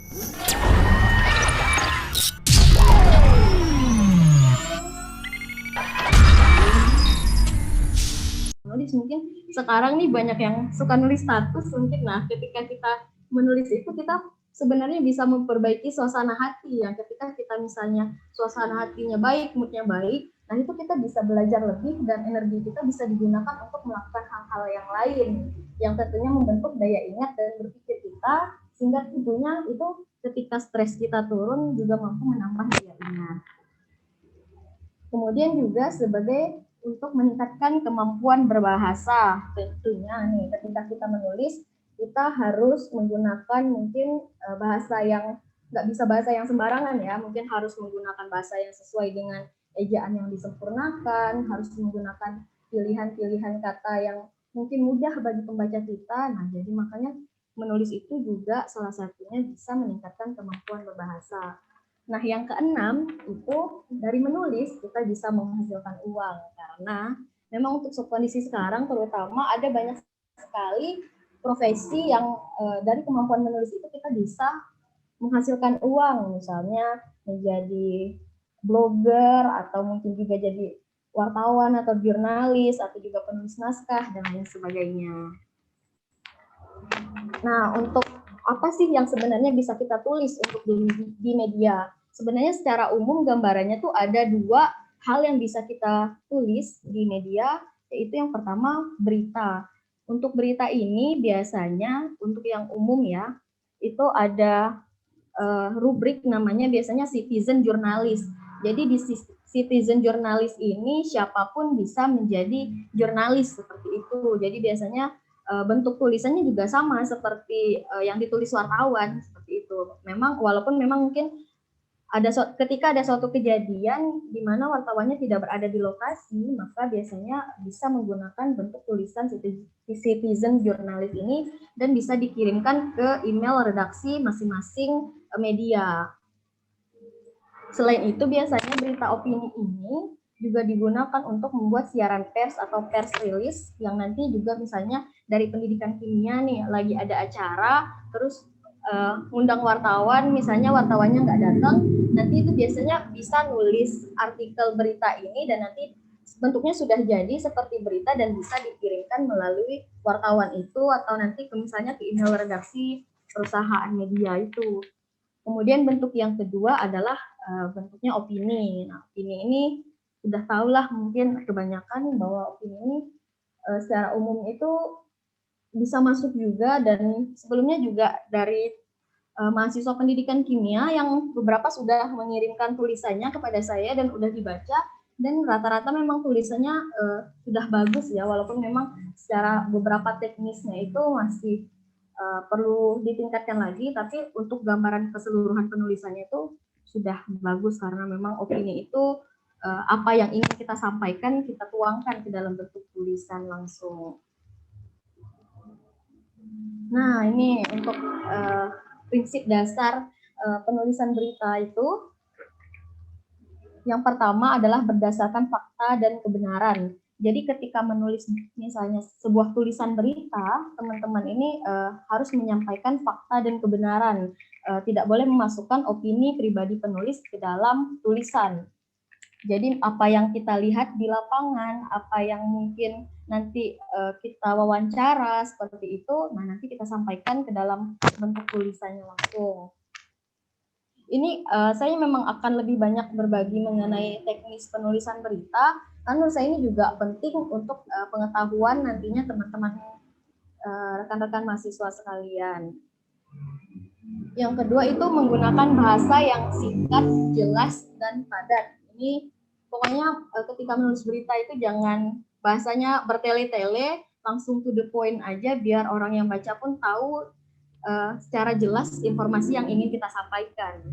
Nulis mungkin sekarang nih banyak yang suka nulis status mungkin. Nah, ketika kita menulis itu kita sebenarnya bisa memperbaiki suasana hati ya. Ketika kita misalnya suasana hatinya baik, moodnya baik, nah itu kita bisa belajar lebih dan energi kita bisa digunakan untuk melakukan hal-hal yang lain yang tentunya membentuk daya ingat dan berpikir kita, sehingga tentunya itu ketika stres kita turun juga mampu menambah daya ingat. Kemudian juga sebagai untuk meningkatkan kemampuan berbahasa. Tentunya nih ketika kita menulis kita harus menggunakan mungkin bahasa yang nggak bisa bahasa yang sembarangan ya, mungkin harus menggunakan bahasa yang sesuai dengan ejaan yang disempurnakan, harus menggunakan pilihan-pilihan kata yang mungkin mudah bagi pembaca kita. Nah, jadi makanya menulis itu juga salah satunya bisa meningkatkan kemampuan berbahasa. Nah, yang keenam itu dari menulis kita bisa menghasilkan uang, karena memang untuk kondisi sekarang terutama ada banyak sekali profesi yang dari kemampuan menulis itu kita bisa menghasilkan uang, misalnya menjadi blogger atau mungkin juga jadi wartawan atau jurnalis atau juga penulis naskah dan lain sebagainya. Nah, untuk apa sih yang sebenarnya bisa kita tulis untuk di media? Sebenarnya secara umum gambarannya tuh ada dua hal yang bisa kita tulis di media, yaitu yang pertama berita. Untuk berita ini biasanya untuk yang umum ya, itu ada rubrik namanya biasanya citizen jurnalis. Jadi di citizen jurnalis ini siapapun bisa menjadi jurnalis seperti itu. Jadi biasanya bentuk tulisannya juga sama seperti yang ditulis wartawan seperti itu. Memang walaupun memang mungkin ketika ada suatu kejadian di mana wartawannya tidak berada di lokasi, maka biasanya bisa menggunakan bentuk tulisan citizen jurnalis ini dan bisa dikirimkan ke email redaksi masing-masing media. Selain itu biasanya berita opini ini juga digunakan untuk membuat siaran pers atau pers release yang nanti juga misalnya dari pendidikan kimia nih lagi ada acara terus undang wartawan, misalnya wartawannya nggak datang, nanti itu biasanya bisa nulis artikel berita ini dan nanti bentuknya sudah jadi seperti berita dan bisa dikirimkan melalui wartawan itu atau nanti misalnya ke email redaksi perusahaan media itu. Kemudian bentuk yang kedua adalah bentuknya opini. Nah, opini ini sudah tahulah mungkin kebanyakan bahwa opini ini secara umum itu bisa masuk juga, dan sebelumnya juga dari mahasiswa pendidikan kimia yang beberapa sudah mengirimkan tulisannya kepada saya dan sudah dibaca, dan rata-rata memang tulisannya sudah bagus ya, walaupun memang secara beberapa teknisnya itu masih perlu ditingkatkan lagi, tapi untuk gambaran keseluruhan penulisannya itu sudah bagus karena memang opini itu apa yang ingin kita sampaikan kita tuangkan ke dalam bentuk tulisan langsung. Nah, ini untuk prinsip dasar penulisan berita itu. Yang pertama adalah berdasarkan fakta dan kebenaran. Jadi ketika menulis misalnya sebuah tulisan berita, teman-teman ini harus menyampaikan fakta dan kebenaran. Tidak boleh memasukkan opini pribadi penulis ke dalam tulisan. Jadi apa yang kita lihat di lapangan, apa yang mungkin nanti kita wawancara seperti itu, nah nanti kita sampaikan ke dalam bentuk tulisannya langsung. Ini saya memang akan lebih banyak berbagi mengenai teknis penulisan berita, karena menurut saya ini juga penting untuk pengetahuan nantinya teman-teman rekan-rekan mahasiswa sekalian. Yang kedua itu menggunakan bahasa yang singkat, jelas, dan padat. Ini pokoknya ketika menulis berita itu jangan bahasanya bertele-tele, langsung to the point aja biar orang yang baca pun tahu secara jelas informasi yang ingin kita sampaikan.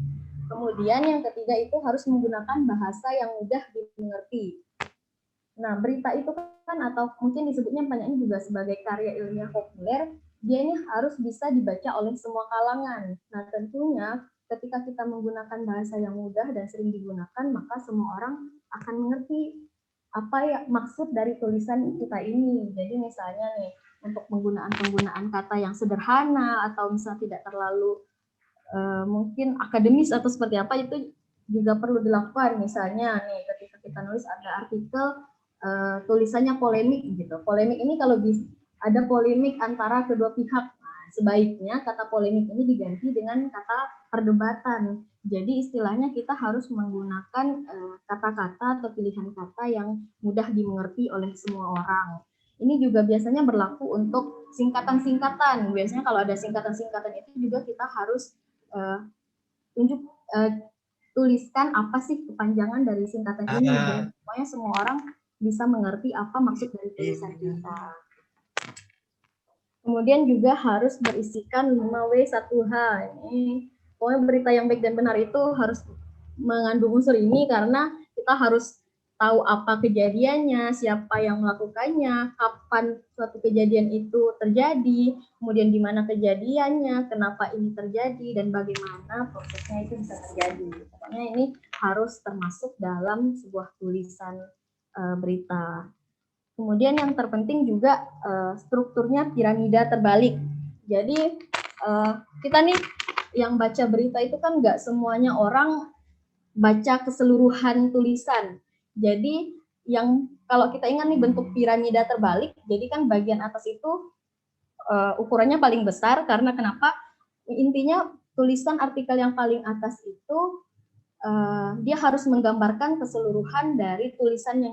Kemudian yang ketiga itu harus menggunakan bahasa yang mudah dimengerti. Nah, berita itu kan atau mungkin disebutnya banyaknya juga sebagai karya ilmiah populer, dia ini harus bisa dibaca oleh semua kalangan. Nah, tentunya ketika kita menggunakan bahasa yang mudah dan sering digunakan, maka semua orang akan mengerti apa ya maksud dari tulisan kita ini. Jadi misalnya nih, untuk penggunaan kata yang sederhana atau misalnya tidak terlalu mungkin akademis atau seperti apa, itu juga perlu dilakukan. Misalnya nih ketika kita nulis ada artikel tulisannya polemik gitu. Polemik ini kalau ada polemik antara kedua pihak, sebaiknya kata polemik ini diganti dengan kata perdebatan. Jadi istilahnya kita harus menggunakan kata-kata atau pilihan kata yang mudah dimengerti oleh semua orang. Ini juga biasanya berlaku untuk singkatan-singkatan. Biasanya kalau ada singkatan-singkatan itu juga kita harus tuliskan apa sih kepanjangan dari singkatan ini. Jadi pokoknya semua orang bisa mengerti apa maksud dari tulisan kita. Kemudian juga harus berisikan 5W1H. Ini pokoknya berita yang baik dan benar itu harus mengandung unsur ini karena kita harus tahu apa kejadiannya, siapa yang melakukannya, kapan suatu kejadian itu terjadi, kemudian di mana kejadiannya, kenapa ini terjadi, dan bagaimana prosesnya itu bisa terjadi. Pokoknya ini harus termasuk dalam sebuah tulisan berita. Kemudian yang terpenting juga strukturnya piramida terbalik. Jadi kita nih yang baca berita itu kan nggak semuanya orang baca keseluruhan tulisan. Jadi yang kalau kita ingat nih bentuk piramida terbalik, jadi kan bagian atas itu ukurannya paling besar karena kenapa? Intinya tulisan artikel yang paling atas itu dia harus menggambarkan keseluruhan dari tulisan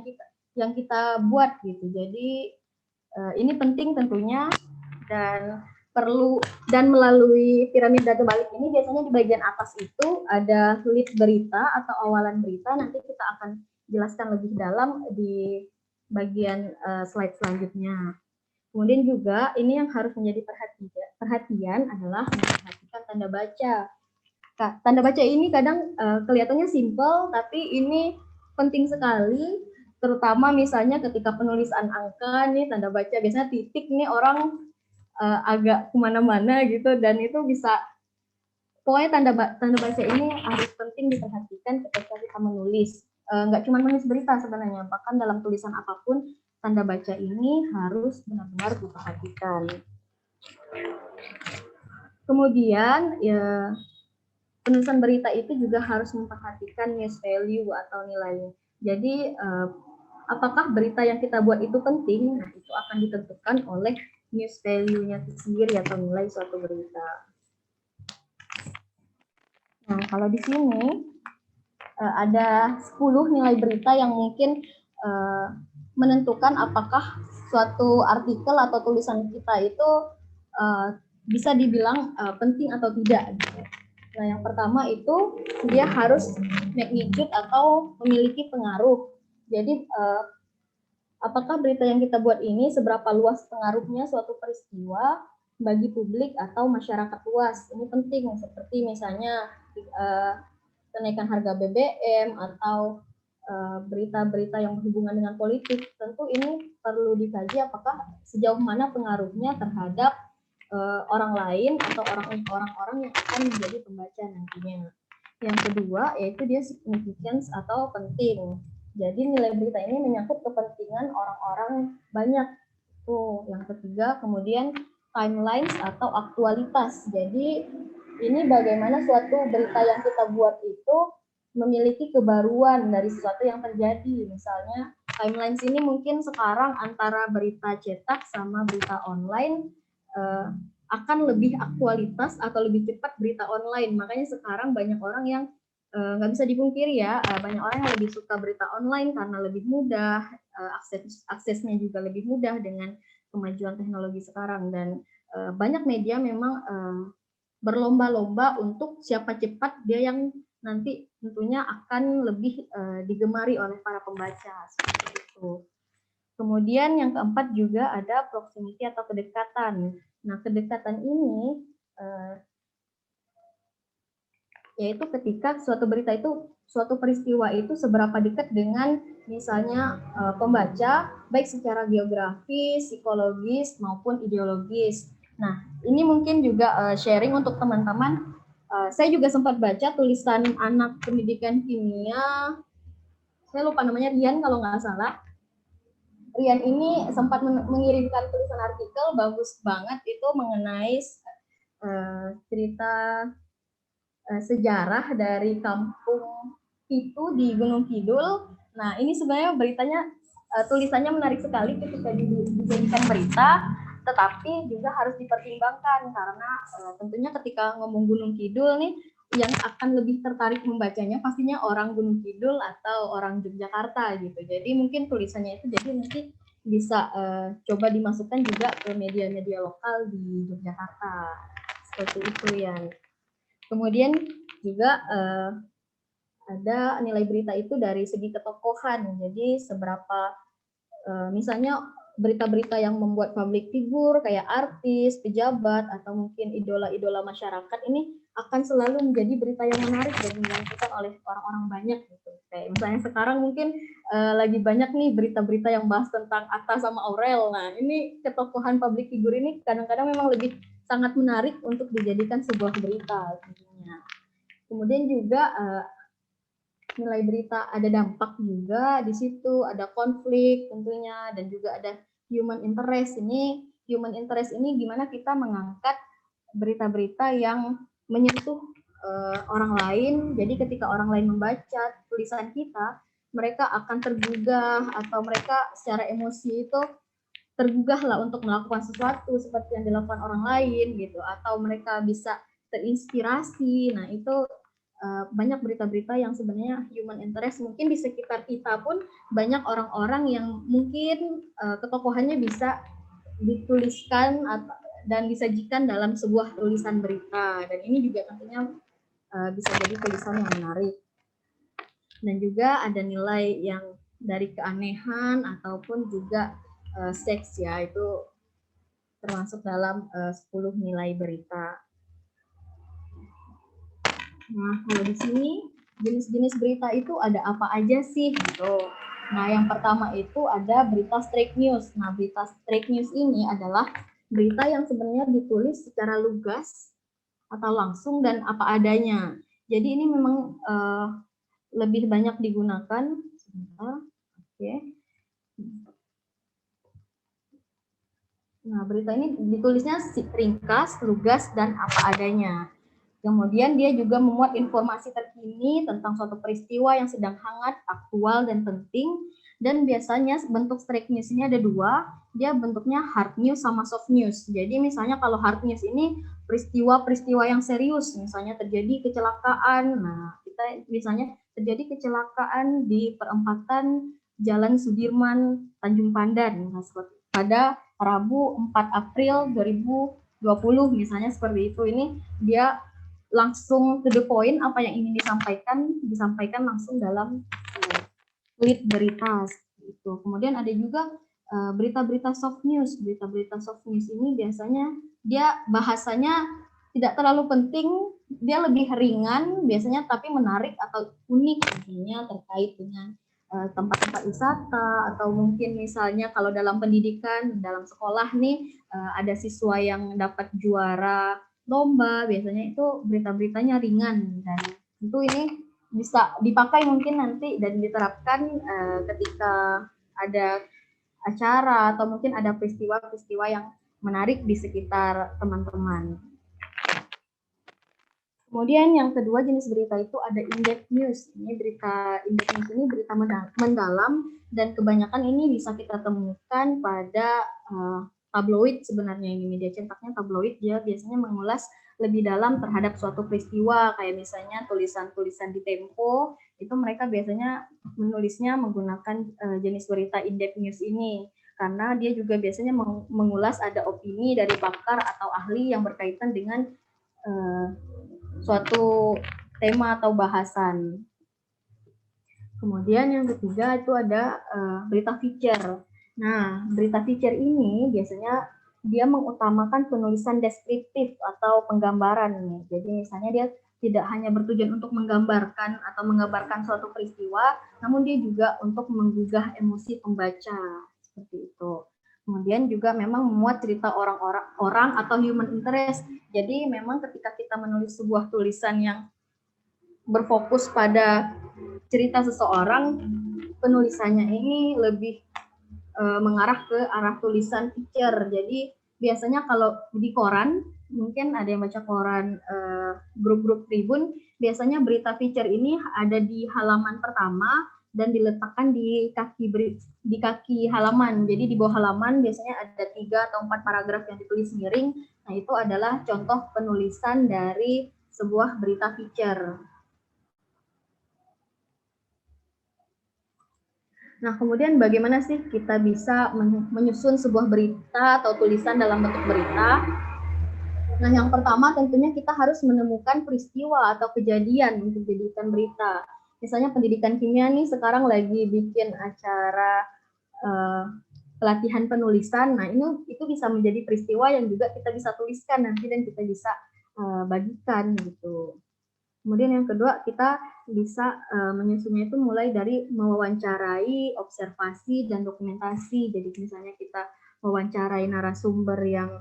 yang kita buat gitu. Jadi ini penting tentunya dan perlu, dan melalui piramida terbalik ini biasanya di bagian atas itu ada lead berita atau awalan berita. Nanti kita akan jelaskan lebih dalam di bagian slide selanjutnya. Kemudian juga ini yang harus menjadi perhatian adalah memperhatikan tanda baca. Tanda baca ini kadang kelihatannya simpel, tapi ini penting sekali, terutama misalnya ketika penulisan angka nih, tanda baca biasanya titik nih orang agak kemana-mana gitu, dan itu bisa, pokoknya tanda baca ini harus penting diperhatikan ketika kita menulis. Nggak cuma menulis berita sebenarnya, bahkan dalam tulisan apapun tanda baca ini harus benar-benar diperhatikan. Kemudian ya, penulisan berita itu juga harus memperhatikan news value atau nilainya. Jadi apakah berita yang kita buat itu penting? Nah, itu akan ditentukan oleh news value-nya itu sendiri atau nilai suatu berita. Nah, kalau di sini ada 10 nilai berita yang mungkin menentukan apakah suatu artikel atau tulisan kita itu bisa dibilang penting atau tidak. Nah, yang pertama itu dia harus magnitude atau memiliki pengaruh. Jadi apakah berita yang kita buat ini seberapa luas pengaruhnya suatu peristiwa bagi publik atau masyarakat luas. Ini penting, seperti misalnya kenaikan harga BBM atau berita-berita yang berhubungan dengan politik. Tentu ini perlu dikaji apakah sejauh mana pengaruhnya terhadap orang lain atau orang-orang yang akan menjadi pembaca nantinya. Yang kedua yaitu dia significance atau penting. Jadi nilai berita ini menyangkut kepentingan orang-orang banyak. Tuh, yang ketiga kemudian timelines atau aktualitas. Jadi ini bagaimana suatu berita yang kita buat itu memiliki kebaruan dari sesuatu yang terjadi. Misalnya timelines ini mungkin sekarang antara berita cetak sama berita online akan lebih aktualitas atau lebih cepat berita online. Makanya sekarang banyak orang yang nggak bisa dipungkiri ya, banyak orang yang lebih suka berita online karena lebih mudah, aksesnya juga lebih mudah dengan kemajuan teknologi sekarang, dan banyak media memang berlomba-lomba untuk siapa cepat dia yang nanti tentunya akan lebih digemari oleh para pembaca, seperti itu. Kemudian yang keempat juga ada proximity atau kedekatan. Nah, kedekatan ini yaitu ketika suatu berita itu, suatu peristiwa itu seberapa dekat dengan misalnya pembaca, baik secara geografis, psikologis, maupun ideologis. Nah, ini mungkin juga sharing untuk teman-teman. Saya juga sempat baca tulisan anak pendidikan kimia, saya lupa namanya, Rian kalau nggak salah. Rian ini sempat mengirimkan tulisan artikel bagus banget itu mengenai cerita sejarah dari kampung itu di Gunung Kidul. Nah, ini sebenarnya beritanya, tulisannya menarik sekali ketika dijadikan berita, tetapi juga harus dipertimbangkan karena tentunya ketika ngomong Gunung Kidul nih, yang akan lebih tertarik membacanya pastinya orang Gunung Kidul atau orang Yogyakarta gitu. Jadi mungkin tulisannya itu jadi nanti bisa coba dimasukkan juga ke media-media lokal di Yogyakarta. Seperti itu ya. Kemudian juga ada nilai berita itu dari segi ketokohan. Jadi seberapa misalnya berita-berita yang membuat public figure kayak artis, pejabat atau mungkin idola-idola masyarakat ini akan selalu menjadi berita yang menarik dan dinantikan oleh orang-orang banyak gitu. Kayak misalnya sekarang mungkin lagi banyak nih berita-berita yang bahas tentang Atta sama Aurel. Nah, ini ketokohan public figure ini kadang-kadang memang lebih sangat menarik untuk dijadikan sebuah berita tentunya. Kemudian juga nilai berita ada dampak juga di situ, ada konflik tentunya, dan juga ada human interest. Ini human interest ini gimana kita mengangkat berita-berita yang menyentuh orang lain. Jadi ketika orang lain membaca tulisan kita, mereka akan tergugah atau mereka secara emosi itu tergugah lah untuk melakukan sesuatu seperti yang dilakukan orang lain gitu, atau mereka bisa terinspirasi. Nah, itu banyak berita-berita yang sebenarnya human interest. Mungkin di sekitar kita pun banyak orang-orang yang mungkin ketokohannya bisa dituliskan dan disajikan dalam sebuah tulisan berita, dan ini juga tentunya bisa jadi tulisan yang menarik. Dan juga ada nilai yang dari keanehan ataupun juga seks ya, itu termasuk dalam 10 nilai berita. Nah, kalau di sini jenis-jenis berita itu ada apa aja sih gitu. Nah, yang pertama itu ada berita straight news. Nah, berita straight news ini adalah berita yang sebenarnya ditulis secara lugas atau langsung dan apa adanya. Jadi ini memang lebih banyak digunakan. Oke. Nah, berita ini ditulisnya ringkas, lugas, dan apa adanya. Kemudian dia juga memuat informasi terkini tentang suatu peristiwa yang sedang hangat, aktual, dan penting. Dan biasanya bentuk straight news ini ada dua, dia bentuknya hard news sama soft news. Jadi misalnya kalau hard news ini peristiwa-peristiwa yang serius, misalnya terjadi kecelakaan. Nah, kita misalnya terjadi kecelakaan di perempatan Jalan Sudirman, Tanjung Pandan. Nah, pada Rabu 4 April 2020 misalnya seperti itu. Ini dia langsung to the point, apa yang ingin disampaikan langsung dalam tweet berita itu. Kemudian ada juga berita-berita soft news. Berita-berita soft news ini biasanya dia bahasanya tidak terlalu penting, dia lebih ringan biasanya tapi menarik atau unik, misalnya terkait dengan tempat-tempat wisata, atau mungkin misalnya kalau dalam pendidikan, dalam sekolah nih ada siswa yang dapat juara lomba, biasanya itu berita-beritanya ringan, dan tentu ini bisa dipakai mungkin nanti dan diterapkan ketika ada acara atau mungkin ada peristiwa-peristiwa yang menarik di sekitar teman-teman. Kemudian yang kedua jenis berita itu ada in-depth news. Ini berita in-depth news ini berita mendalam, dan kebanyakan ini bisa kita temukan pada tabloid sebenarnya. Ini media cetaknya tabloid, dia biasanya mengulas lebih dalam terhadap suatu peristiwa, kayak misalnya tulisan-tulisan di Tempo, itu mereka biasanya menulisnya menggunakan jenis berita in-depth news ini, karena dia juga biasanya mengulas ada opini dari pakar atau ahli yang berkaitan dengan suatu tema atau bahasan. Kemudian yang ketiga itu ada berita feature. Nah, berita feature ini biasanya dia mengutamakan penulisan deskriptif atau penggambaran nih. Jadi misalnya dia tidak hanya bertujuan untuk menggambarkan atau menggambarkan suatu peristiwa, namun dia juga untuk menggugah emosi pembaca, seperti itu. Kemudian juga memang memuat cerita orang atau human interest. Jadi memang ketika kita menulis sebuah tulisan yang berfokus pada cerita seseorang, penulisannya ini lebih mengarah ke arah tulisan feature. Jadi biasanya kalau di koran mungkin ada yang baca koran grup-grup Tribun, biasanya berita feature ini ada di halaman pertama dan diletakkan di kaki halaman. Jadi di bawah halaman biasanya ada 3 atau 4 paragraf yang ditulis miring. Nah, itu adalah contoh penulisan dari sebuah berita feature. Nah, kemudian bagaimana sih kita bisa menyusun sebuah berita atau tulisan dalam bentuk berita? Nah, yang pertama tentunya kita harus menemukan peristiwa atau kejadian untuk dijadikan berita. Misalnya pendidikan kimia nih sekarang lagi bikin acara pelatihan penulisan. Nah, itu bisa menjadi peristiwa yang juga kita bisa tuliskan nanti dan kita bisa bagikan gitu. Kemudian yang kedua, kita bisa menyusunnya itu mulai dari mewawancarai, observasi, dan dokumentasi. Jadi misalnya kita mewawancarai narasumber yang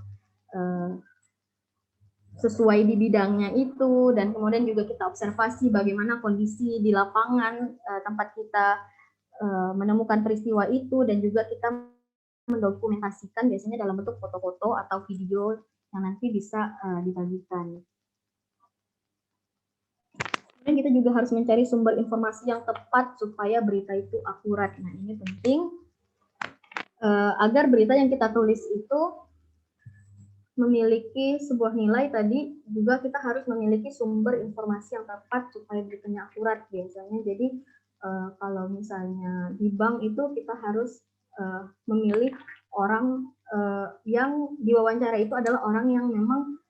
sesuai di bidangnya itu, dan kemudian juga kita observasi bagaimana kondisi di lapangan tempat kita menemukan peristiwa itu, dan juga kita mendokumentasikan biasanya dalam bentuk foto-foto atau video yang nanti bisa dibagikan. Kemudian kita juga harus mencari sumber informasi yang tepat supaya berita itu akurat. Nah, ini penting agar berita yang kita tulis itu memiliki sebuah nilai. Tadi juga kita harus memiliki sumber informasi yang tepat supaya beritanya akurat biasanya. Jadi kalau misalnya di bank itu kita harus memilih orang yang diwawancara itu adalah orang yang memang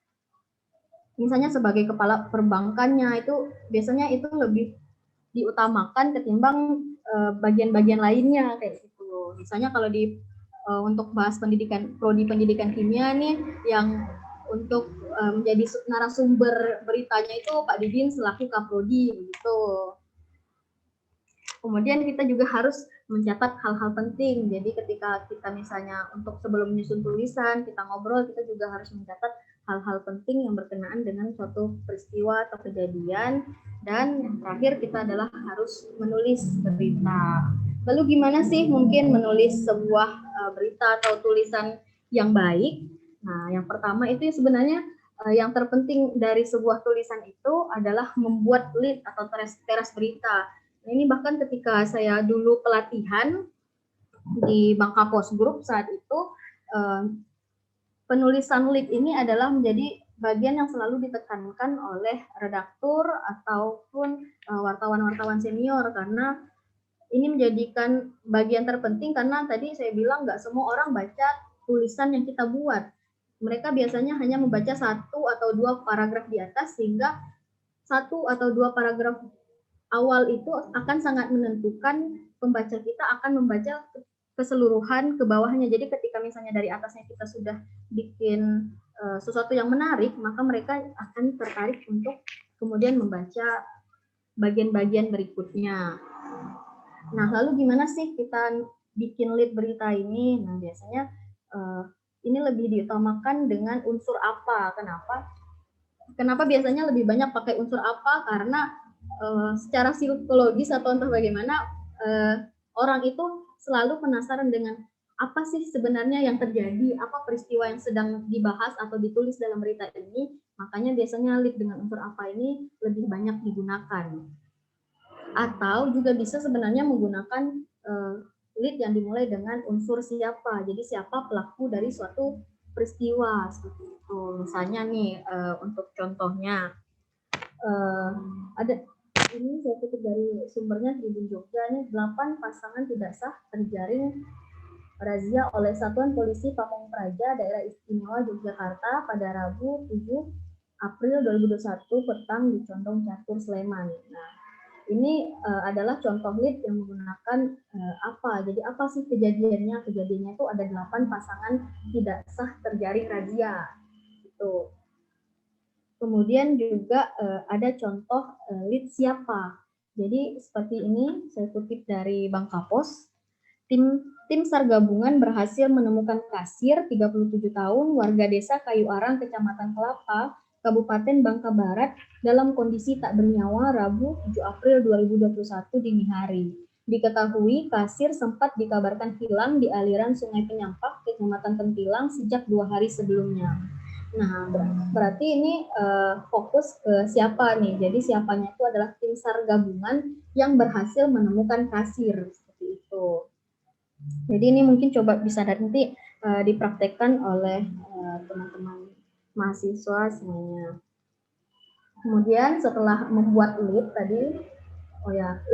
misalnya sebagai kepala perbankannya, itu biasanya itu lebih diutamakan ketimbang bagian-bagian lainnya kayak gitu. Misalnya kalau di untuk bahas prodi pendidikan kimia nih, yang untuk menjadi narasumber beritanya itu Pak Didin selaku Kaprodi begitu. Kemudian kita juga harus mencatat hal-hal penting. Jadi ketika kita misalnya untuk sebelum menyusun tulisan, kita ngobrol, kita juga harus mencatat hal-hal penting yang berkenaan dengan suatu peristiwa atau kejadian. Dan yang terakhir kita adalah harus menulis berita. Lalu gimana sih mungkin menulis sebuah berita atau tulisan yang baik? Nah, yang pertama itu sebenarnya yang terpenting dari sebuah tulisan itu adalah membuat lead atau teras berita. Ini bahkan ketika saya dulu pelatihan di Bangka Post Group saat itu, penulisan lead ini adalah menjadi bagian yang selalu ditekankan oleh redaktur ataupun wartawan-wartawan senior, karena ini menjadikan bagian terpenting karena tadi saya bilang nggak semua orang baca tulisan yang kita buat. Mereka biasanya hanya membaca 1 atau 2 paragraf di atas, sehingga 1 atau 2 paragraf awal itu akan sangat menentukan pembaca kita akan membaca keseluruhan ke bawahnya. Jadi ketika misalnya dari atasnya kita sudah bikin sesuatu yang menarik, maka mereka akan tertarik untuk kemudian membaca bagian-bagian berikutnya. Nah, lalu gimana sih kita bikin lead berita ini? Nah, biasanya ini lebih diutamakan dengan unsur apa? Kenapa biasanya lebih banyak pakai unsur apa? Karena secara psikologis atau entah bagaimana orang itu selalu penasaran dengan apa sih sebenarnya yang terjadi, apa peristiwa yang sedang dibahas atau ditulis dalam berita ini. Makanya biasanya lead dengan unsur apa ini lebih banyak digunakan. Atau juga bisa sebenarnya menggunakan lead yang dimulai dengan unsur siapa. Jadi siapa pelaku dari suatu peristiwa seperti itu. Misalnya nih untuk contohnya ada ini saya kutip dari sumbernya Tribun Jogja, ini 8 pasangan tidak sah terjaring razia oleh Satuan Polisi Pamong Praja Daerah Istimewa Yogyakarta pada Rabu 7 April 2021 petang di Condong Catur, Sleman. Nah, ini adalah contoh lead yang menggunakan apa? Jadi apa sih kejadiannya? Kejadiannya itu ada 8 pasangan tidak sah terjaring razia. Gitu. Kemudian juga ada contoh lead siapa. Jadi seperti ini saya kutip dari Bangka Post. Tim SAR gabungan berhasil menemukan kasir 37 tahun warga desa Kayu Arang, Kecamatan Kelapa, Kabupaten Bangka Barat dalam kondisi tak bernyawa Rabu 7 April 2021 dini hari. Diketahui kasir sempat dikabarkan hilang di aliran Sungai Penyampak, Kecamatan Tempilang sejak 2 hari sebelumnya. Nah, berarti ini fokus ke siapa nih? Jadi siapanya itu adalah tim SAR gabungan yang berhasil menemukan kasir seperti itu. Jadi ini mungkin coba bisa nanti dipraktekkan oleh teman-teman mahasiswa semuanya. Kemudian setelah membuat lead tadi,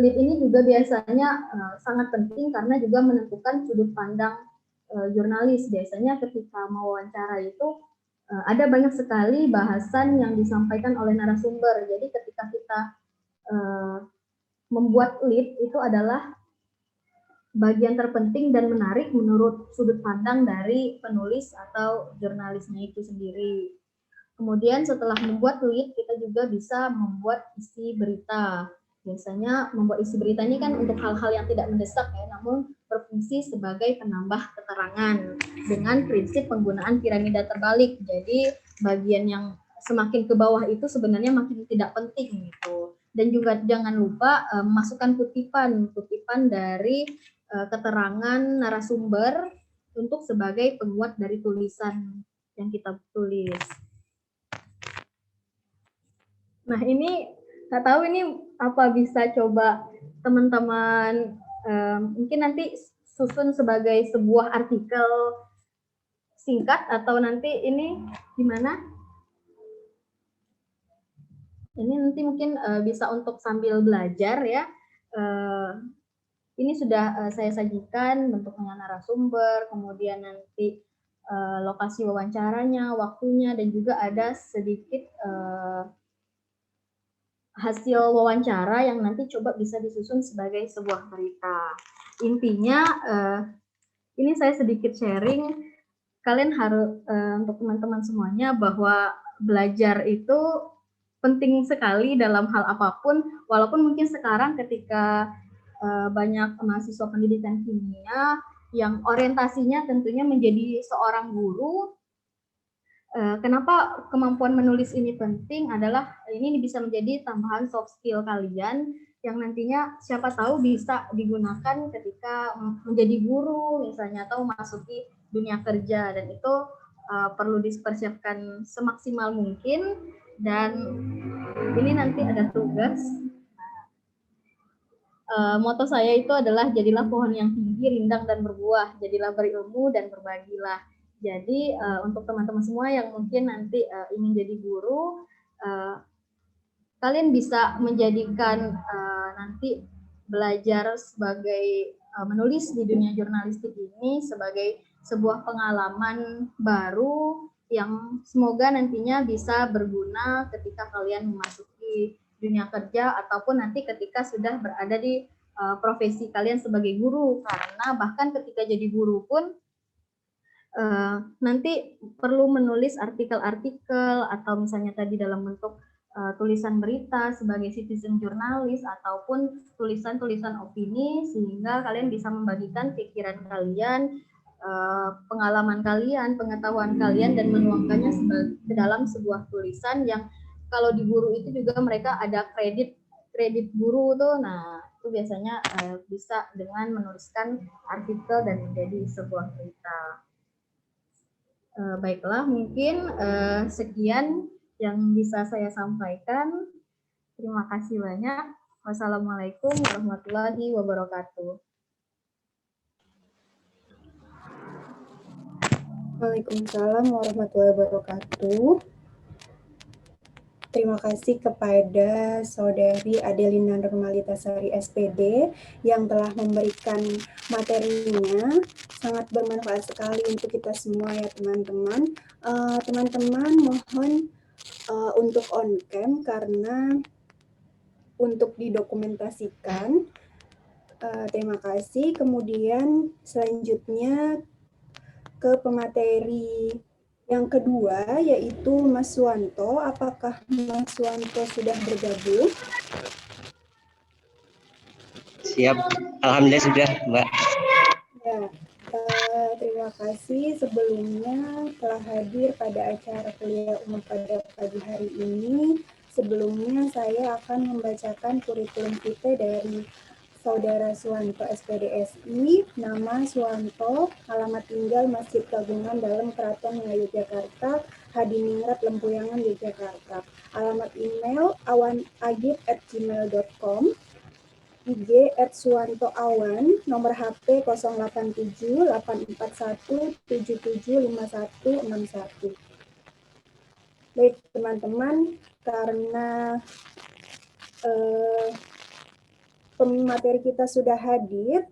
lead ini juga biasanya sangat penting karena juga menentukan sudut pandang jurnalis. Biasanya ketika mewawancara itu ada banyak sekali bahasan yang disampaikan oleh narasumber. Jadi ketika kita membuat lead itu adalah bagian terpenting dan menarik menurut sudut pandang dari penulis atau jurnalisnya itu sendiri. Kemudian setelah membuat lead, kita juga bisa membuat isi berita. Biasanya membuat isi berita ini kan untuk hal-hal yang tidak mendesak ya, namun berfungsi sebagai penambah keterangan dengan prinsip penggunaan piramida terbalik. Jadi bagian yang semakin ke bawah itu sebenarnya makin tidak penting gitu. Dan juga jangan lupa masukkan kutipan dari keterangan narasumber untuk sebagai penguat dari tulisan yang kita tulis. Nah ini nggak tahu ini apa bisa coba teman-teman mungkin nanti susun sebagai sebuah artikel singkat atau nanti ini gimana? Ini nanti mungkin bisa untuk sambil belajar ya. Ini sudah saya sajikan bentuknya narasumber, kemudian nanti lokasi wawancaranya, waktunya, dan juga ada sedikit hasil wawancara yang nanti coba bisa disusun sebagai sebuah berita. Intinya ini saya sedikit sharing, kalian harus untuk teman-teman semuanya bahwa belajar itu penting sekali dalam hal apapun, walaupun mungkin sekarang ketika banyak mahasiswa pendidikan kimia yang orientasinya tentunya menjadi seorang guru. Kenapa kemampuan menulis ini penting adalah ini bisa menjadi tambahan soft skill kalian yang nantinya siapa tahu bisa digunakan ketika menjadi guru misalnya atau masuki dunia kerja, dan itu perlu dipersiapkan semaksimal mungkin. Dan ini nanti ada tugas. Moto saya itu adalah jadilah pohon yang tinggi, rindang dan berbuah, jadilah berilmu dan berbagilah. Jadi untuk teman-teman semua yang mungkin nanti ingin jadi guru, kalian bisa menjadikan nanti belajar sebagai menulis di dunia jurnalistik ini sebagai sebuah pengalaman baru yang semoga nantinya bisa berguna ketika kalian memasuki dunia kerja ataupun nanti ketika sudah berada di profesi kalian sebagai guru. Karena bahkan ketika jadi guru pun nanti perlu menulis artikel-artikel atau misalnya tadi dalam bentuk tulisan berita sebagai citizen jurnalis ataupun tulisan-tulisan opini, sehingga kalian bisa membagikan pikiran kalian, pengalaman kalian, pengetahuan kalian, dan menuangkannya ke dalam sebuah tulisan yang kalau di guru itu juga mereka ada kredit guru tuh. Nah itu biasanya bisa dengan menuliskan artikel dan menjadi sebuah berita. Baiklah, mungkin sekian yang bisa saya sampaikan. Terima kasih banyak. Wassalamualaikum warahmatullahi wabarakatuh. Waalaikumsalam warahmatullahi wabarakatuh. Terima kasih kepada Saudari Adelina Normalitasari SPD yang telah memberikan materinya. Sangat bermanfaat sekali untuk kita semua ya teman-teman. Teman-teman mohon untuk on cam karena untuk didokumentasikan. Terima kasih. Kemudian selanjutnya ke pemateri yang kedua, yaitu Mas Suwanto. Apakah Mas Suwanto sudah bergabung? Siap, alhamdulillah sudah, Mbak. Ya, terima kasih sebelumnya telah hadir pada acara kuliah umum pada pagi hari ini. Sebelumnya saya akan membacakan kurikulum kita dari Saudara Suwanto SPDSI, nama Suwanto, alamat tinggal Masjid Kagungan Dalam Keraton Ngayogyakarta, Hadiningrat, Lempuyangan, Yogyakarta. Alamat email awanagib@gmail.com, IG @suwantoawan, nomor HP 087 841 775161. Baik teman-teman, karena pemateri kita sudah hadir,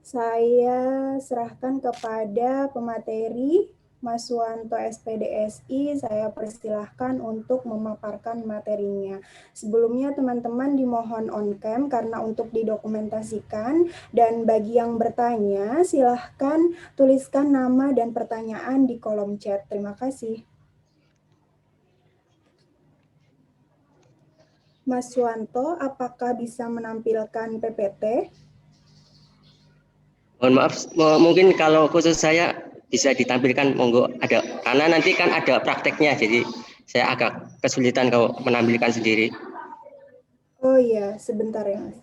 saya serahkan kepada pemateri Mas Suwanto SPDSI. Saya persilahkan untuk memaparkan materinya. Sebelumnya teman-teman dimohon on cam karena untuk didokumentasikan, dan bagi yang bertanya silahkan tuliskan nama dan pertanyaan di kolom chat. Terima kasih. Mas Suwanto, apakah bisa menampilkan PPT? Mohon maaf, mungkin kalau khusus saya bisa ditampilkan, monggo. Ada, karena nanti kan ada prakteknya, jadi saya agak kesulitan kalau menampilkan sendiri. Oh iya, sebentar ya Mas.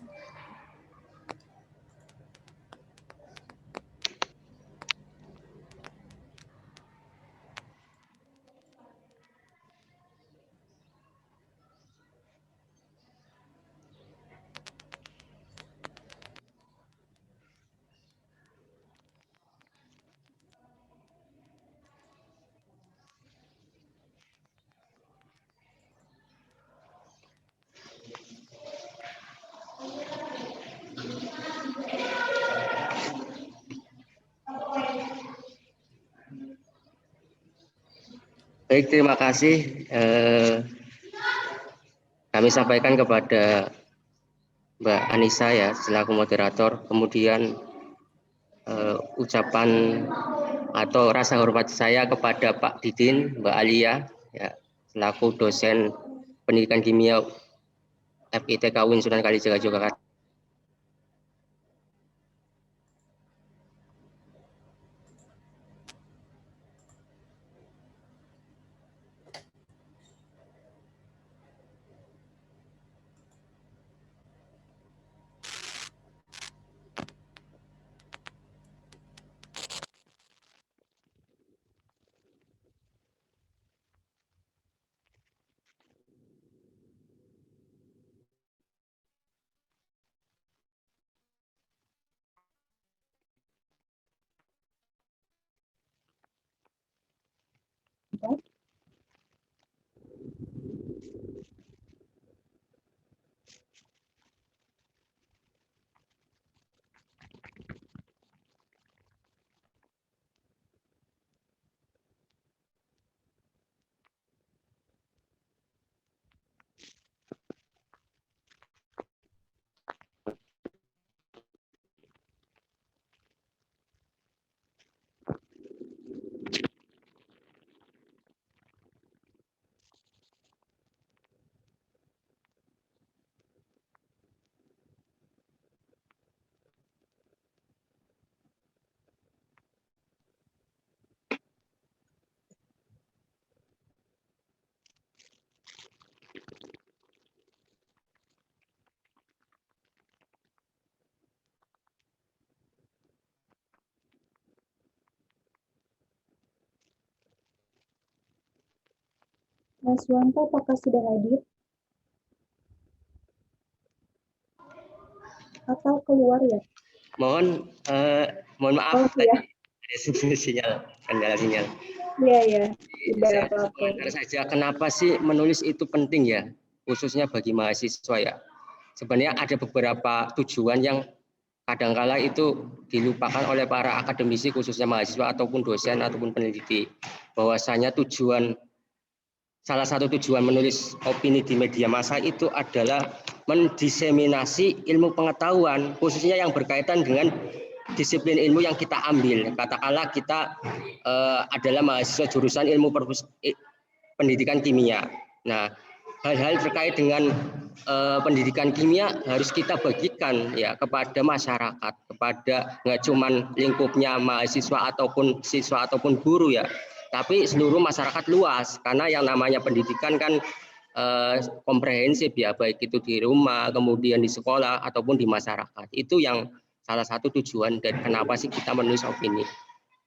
Baik, terima kasih. Kami sampaikan kepada Mbak Anissa ya selaku moderator, kemudian ucapan atau rasa hormat saya kepada Pak Didin, Mbak Alia ya selaku dosen pendidikan kimia FITK UIN Sunan Kalijaga Yogyakarta. Mas Suwanto, apakah sudah hadir? Atau keluar ya? Mohon maaf Oh iya, tadi ada kendala sinyal. iya ya, tidak Saya apa-apa. komentar saja, kenapa sih menulis itu penting ya, khususnya bagi mahasiswa ya. Sebenarnya ada beberapa tujuan yang kadangkala itu dilupakan oleh para akademisi, khususnya mahasiswa ataupun dosen ataupun peneliti. Bahwasanya salah satu tujuan menulis opini di media massa itu adalah mendiseminasi ilmu pengetahuan, khususnya yang berkaitan dengan disiplin ilmu yang kita ambil. Katakanlah kita adalah mahasiswa jurusan ilmu pendidikan kimia. Nah, hal-hal terkait dengan pendidikan kimia harus kita bagikan ya kepada masyarakat, kepada nggak cuman lingkupnya mahasiswa ataupun siswa ataupun guru ya, tapi seluruh masyarakat luas, karena yang namanya pendidikan kan komprehensif ya, baik itu di rumah, kemudian di sekolah ataupun di masyarakat. Itu yang salah satu tujuan dan kenapa sih kita menulis opini.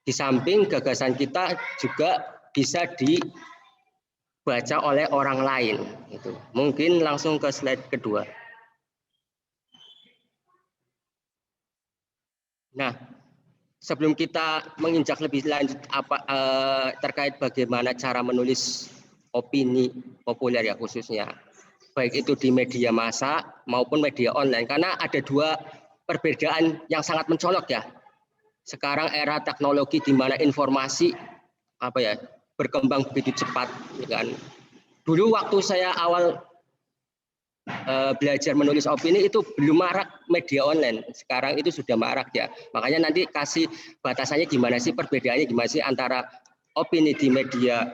Di samping gagasan kita juga bisa dibaca oleh orang lain. Itu. Mungkin langsung ke slide kedua. Nah, sebelum kita menginjak lebih lanjut terkait bagaimana cara menulis opini populer ya khususnya, baik itu di media massa maupun media online, karena ada dua perbedaan yang sangat mencolok ya. Sekarang era teknologi di mana informasi berkembang begitu cepat, ya kan. Dulu waktu saya awal belajar menulis opini itu belum marak media online, sekarang itu sudah marak ya. Makanya nanti kasih batasannya gimana sih, perbedaannya gimana sih antara opini di media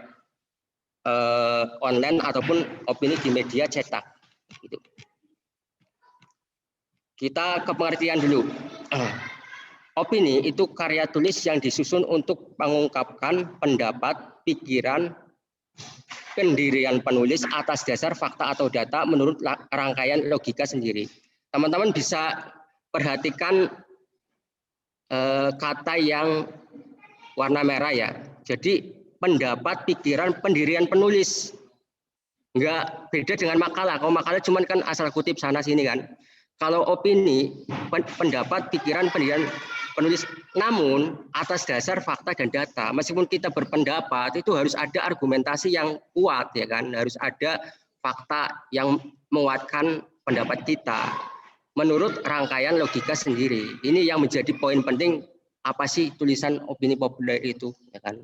online ataupun opini di media cetak. Gitu. Kita ke pengertian dulu. Opini itu karya tulis yang disusun untuk mengungkapkan pendapat, pikiran, pendirian penulis atas dasar fakta atau data menurut rangkaian logika sendiri. Teman-teman bisa perhatikan kata yang warna merah ya. Jadi pendapat, pikiran, pendirian penulis. Enggak beda dengan makalah. Kalau makalah cuman kan asal kutip sana sini kan. Kalau opini, pendapat, pikiran, pendirian penulis, namun atas dasar fakta dan data. Meskipun kita berpendapat, itu harus ada argumentasi yang kuat ya kan, harus ada fakta yang menguatkan pendapat kita menurut rangkaian logika sendiri. Ini yang menjadi poin penting, apa sih tulisan opini populer itu ya kan.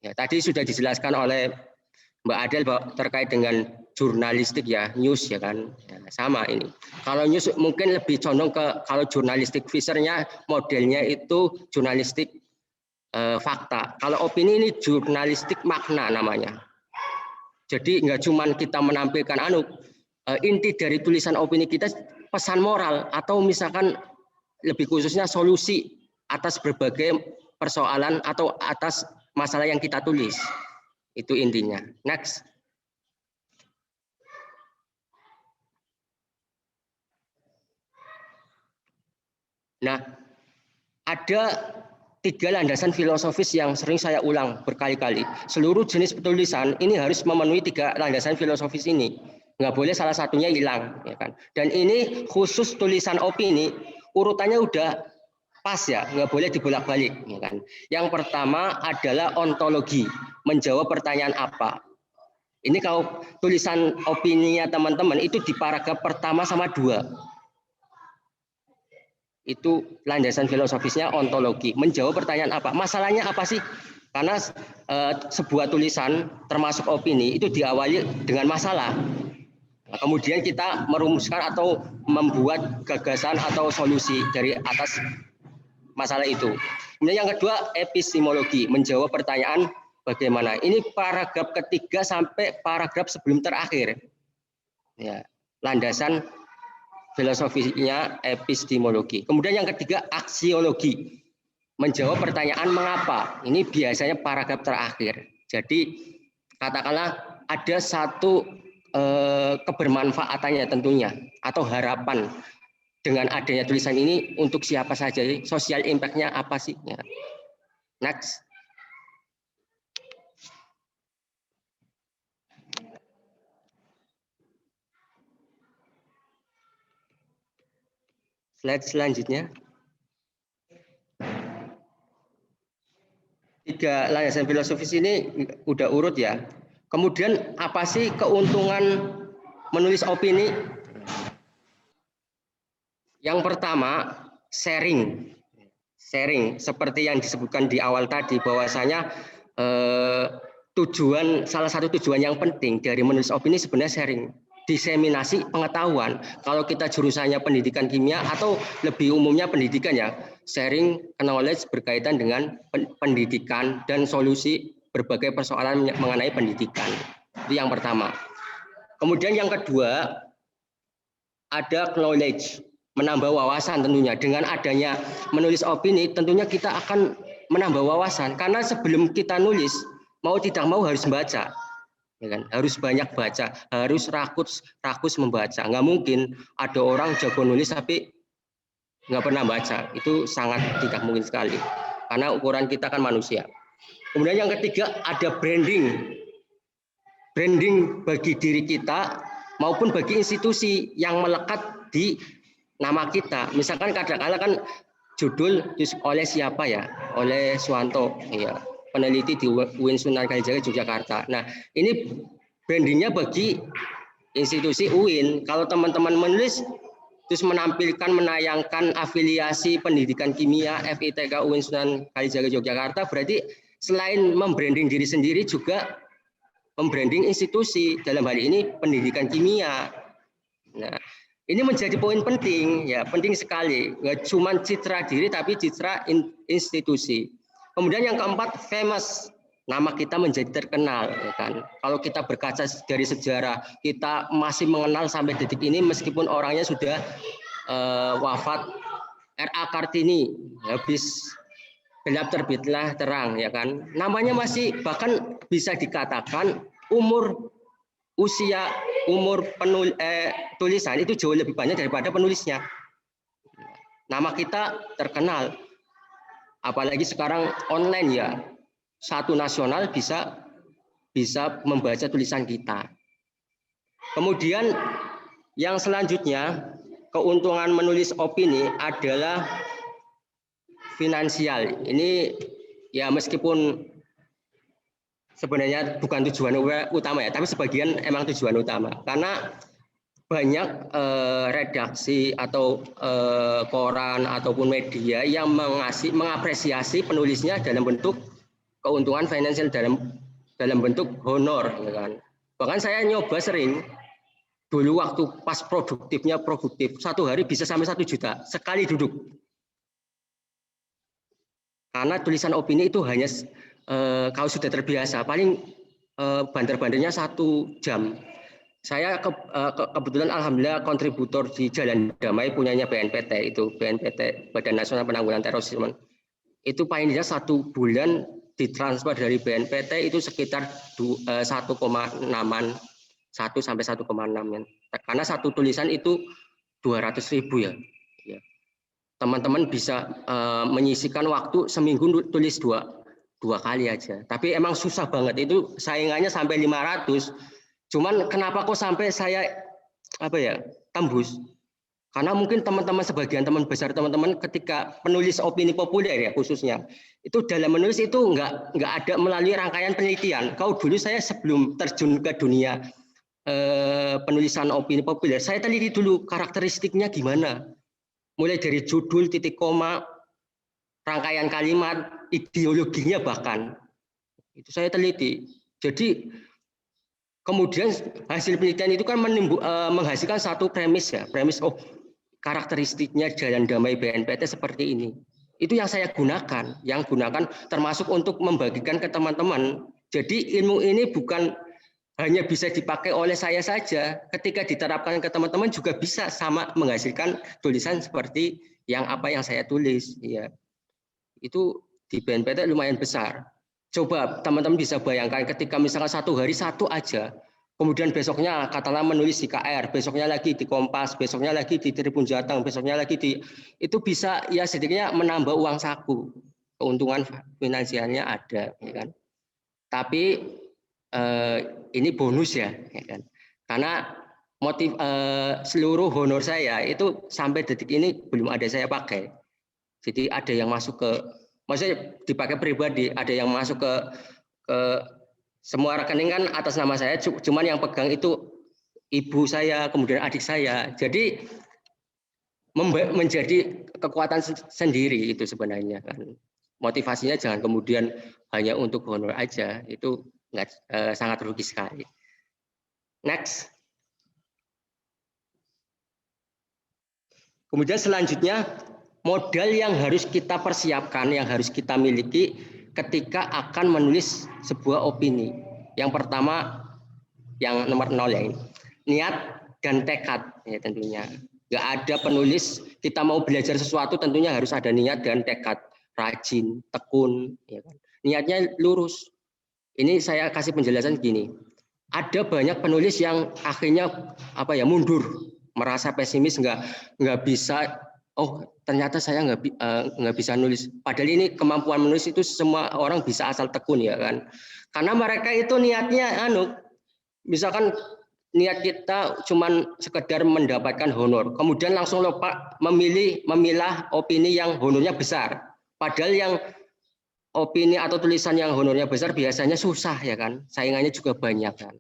Ya, tadi sudah dijelaskan oleh Mbak Adel terkait dengan jurnalistik ya, news ya kan, ya, sama ini. Kalau news mungkin lebih condong ke, kalau jurnalistik visernya modelnya itu jurnalistik fakta. Kalau opini ini jurnalistik makna namanya. Jadi nggak cuma kita menampilkan inti dari tulisan opini kita pesan moral atau misalkan lebih khususnya solusi atas berbagai persoalan atau atas masalah yang kita tulis. Itu intinya. Next. Nah, ada 3 landasan filosofis yang sering saya ulang berkali-kali. Seluruh jenis penulisan ini harus memenuhi 3 landasan filosofis ini. Nggak boleh salah satunya hilang, ya kan? Dan ini khusus tulisan opini, urutannya udah pas ya, nggak boleh dibolak-balik, ya kan? Yang pertama adalah ontologi, menjawab pertanyaan apa. Ini kalau tulisan opininya teman-teman itu di paragraf pertama sama 2. Itu landasan filosofisnya ontologi, menjawab pertanyaan apa. Masalahnya apa sih? Karena sebuah tulisan termasuk opini itu diawali dengan masalah. Nah, kemudian kita merumuskan atau membuat gagasan atau solusi dari atas masalah itu. Kemudian yang kedua epistemologi, menjawab pertanyaan bagaimana. Ini paragraf ketiga sampai paragraf sebelum terakhir. Ya, landasan filosofinya epistemologi. Kemudian yang ketiga aksiologi, menjawab pertanyaan mengapa. Ini biasanya paragraf terakhir. Jadi katakanlah ada satu kebermanfaatannya tentunya atau harapan dengan adanya tulisan ini untuk siapa saja, social impact-nya apa sih? Ya. Next. Slide selanjutnya. 3 landasan filosofis ini udah urut ya. Kemudian apa sih keuntungan menulis opini? Yang pertama, sharing. Sharing seperti yang disebutkan di awal tadi bahwasanya salah satu tujuan yang penting dari menulis opini sebenarnya sharing, diseminasi pengetahuan. Kalau kita jurusannya pendidikan kimia atau lebih umumnya pendidikan ya, sharing knowledge berkaitan dengan pendidikan dan solusi berbagai persoalan mengenai pendidikan. Itu yang pertama. Kemudian yang kedua ada knowledge, menambah wawasan tentunya. Dengan adanya menulis opini tentunya kita akan menambah wawasan karena sebelum kita nulis mau tidak mau harus baca. Ya kan? Harus banyak baca, harus rakus membaca. Nggak mungkin ada orang jago nulis tapi nggak pernah baca. Itu sangat tidak mungkin sekali. Karena ukuran kita kan manusia. Kemudian yang ketiga ada branding. Branding bagi diri kita maupun bagi institusi yang melekat di nama kita. Misalkan kadang-kadang kan judul oleh siapa ya? Oleh Suwanto, ya, peneliti di UIN Sunan Kalijaga Yogyakarta. Nah, ini brandingnya bagi institusi UIN. Kalau teman-teman menulis terus menampilkan, menayangkan afiliasi pendidikan kimia FITK UIN Sunan Kalijaga Yogyakarta, berarti selain membranding diri sendiri juga membranding institusi, dalam hal ini pendidikan kimia. Nah, ini menjadi poin penting, ya, penting sekali. Nggak cuma citra diri, tapi citra institusi. Kemudian yang keempat, famous. Nama kita menjadi terkenal, ya kan? Kalau kita berkaca dari sejarah, kita masih mengenal sampai detik ini, meskipun orangnya sudah wafat. R.A. Kartini, habis gelap terbitlah terang, ya kan? Namanya masih, bahkan bisa dikatakan usia tulisan itu jauh lebih banyak daripada penulisnya. Nama kita terkenal, apalagi sekarang online, ya, satu nasional bisa membaca tulisan kita. Kemudian yang selanjutnya, keuntungan menulis opini adalah finansial. Ini ya meskipun sebenarnya bukan tujuan utama, ya, tapi sebagian emang tujuan utama. Karena banyak redaksi atau koran ataupun media yang mengapresiasi penulisnya dalam bentuk keuntungan finansial, dalam bentuk honor, ya kan. Bahkan saya nyoba sering dulu waktu pas produktif, satu hari bisa sampai 1 juta sekali duduk. Karena tulisan opini itu hanya kalau sudah terbiasa paling banter-banternya 1 jam. Saya kebetulan alhamdulillah kontributor di Jalan Damai punyanya BNPT, itu BNPT Badan Nasional Penanggulangan Terorisme. Itu paling tidak 1 bulan ditransfer dari BNPT itu sekitar 1,6-an, 1 sampai 1,6, ya. Karena satu tulisan itu 200.000, ya. Teman-teman bisa menyisikan waktu seminggu tulis dua kali aja. Tapi emang susah banget, itu saingannya sampai 500. Cuman kenapa kok sampai saya tembus? Karena mungkin teman-teman, sebagian teman besar teman-teman ketika penulis opini populer, ya, khususnya itu dalam menulis itu nggak ada melalui rangkaian penelitian. Kalau dulu saya sebelum terjun ke dunia penulisan opini populer, saya teliti dulu karakteristiknya gimana. Mulai dari judul, titik koma, rangkaian kalimat, ideologinya bahkan. Itu saya teliti. Jadi kemudian hasil penelitian itu kan menghasilkan satu premis, ya. Premis, karakteristiknya Jalan Damai BNPT seperti ini. Itu yang saya gunakan. Yang gunakan termasuk untuk membagikan ke teman-teman. Jadi ilmu ini bukan hanya bisa dipakai oleh saya saja, ketika diterapkan ke teman-teman juga bisa sama menghasilkan tulisan seperti yang saya tulis, ya. Itu di BNPT lumayan besar. Coba teman-teman bisa bayangkan ketika misalnya 1 hari 1 aja, kemudian besoknya katakanlah menulis di KR, besoknya lagi di Kompas, besoknya lagi di Tribun Jateng, besoknya lagi itu bisa ya sedikitnya menambah uang saku. Keuntungan finansialnya ada, ya kan. Tapi ini bonus, ya kan? Karena seluruh honor saya itu sampai detik ini belum ada saya pakai. Jadi ada yang masuk ke, maksudnya dipakai pribadi, ada yang masuk ke semua rekening kan atas nama saya, cuman yang pegang itu ibu saya, kemudian adik saya. Jadi menjadi kekuatan sendiri itu sebenarnya kan. Motivasinya jangan kemudian hanya untuk honor aja, itu sangat rugi sekali. Next. Kemudian selanjutnya, modal yang harus kita persiapkan, yang harus kita miliki ketika akan menulis sebuah opini. Yang pertama, yang nomor 0 ya, ini. Niat dan tekad, ya tentunya. Nggak ada penulis, kita mau belajar sesuatu tentunya harus ada niat dan tekad. Rajin, tekun, ya kan. Niatnya lurus. Ini saya kasih penjelasan gini. Ada banyak penulis yang akhirnya mundur, merasa pesimis, nggak bisa oh ternyata saya nggak bisa nulis. Padahal ini kemampuan menulis itu semua orang bisa asal tekun ya kan. Karena mereka itu niatnya misalkan niat kita cuman sekedar mendapatkan honor, kemudian langsung lupa memilah opini yang honornya besar. Padahal yang opini atau tulisan yang honornya besar biasanya susah ya kan, saingannya juga banyak kan.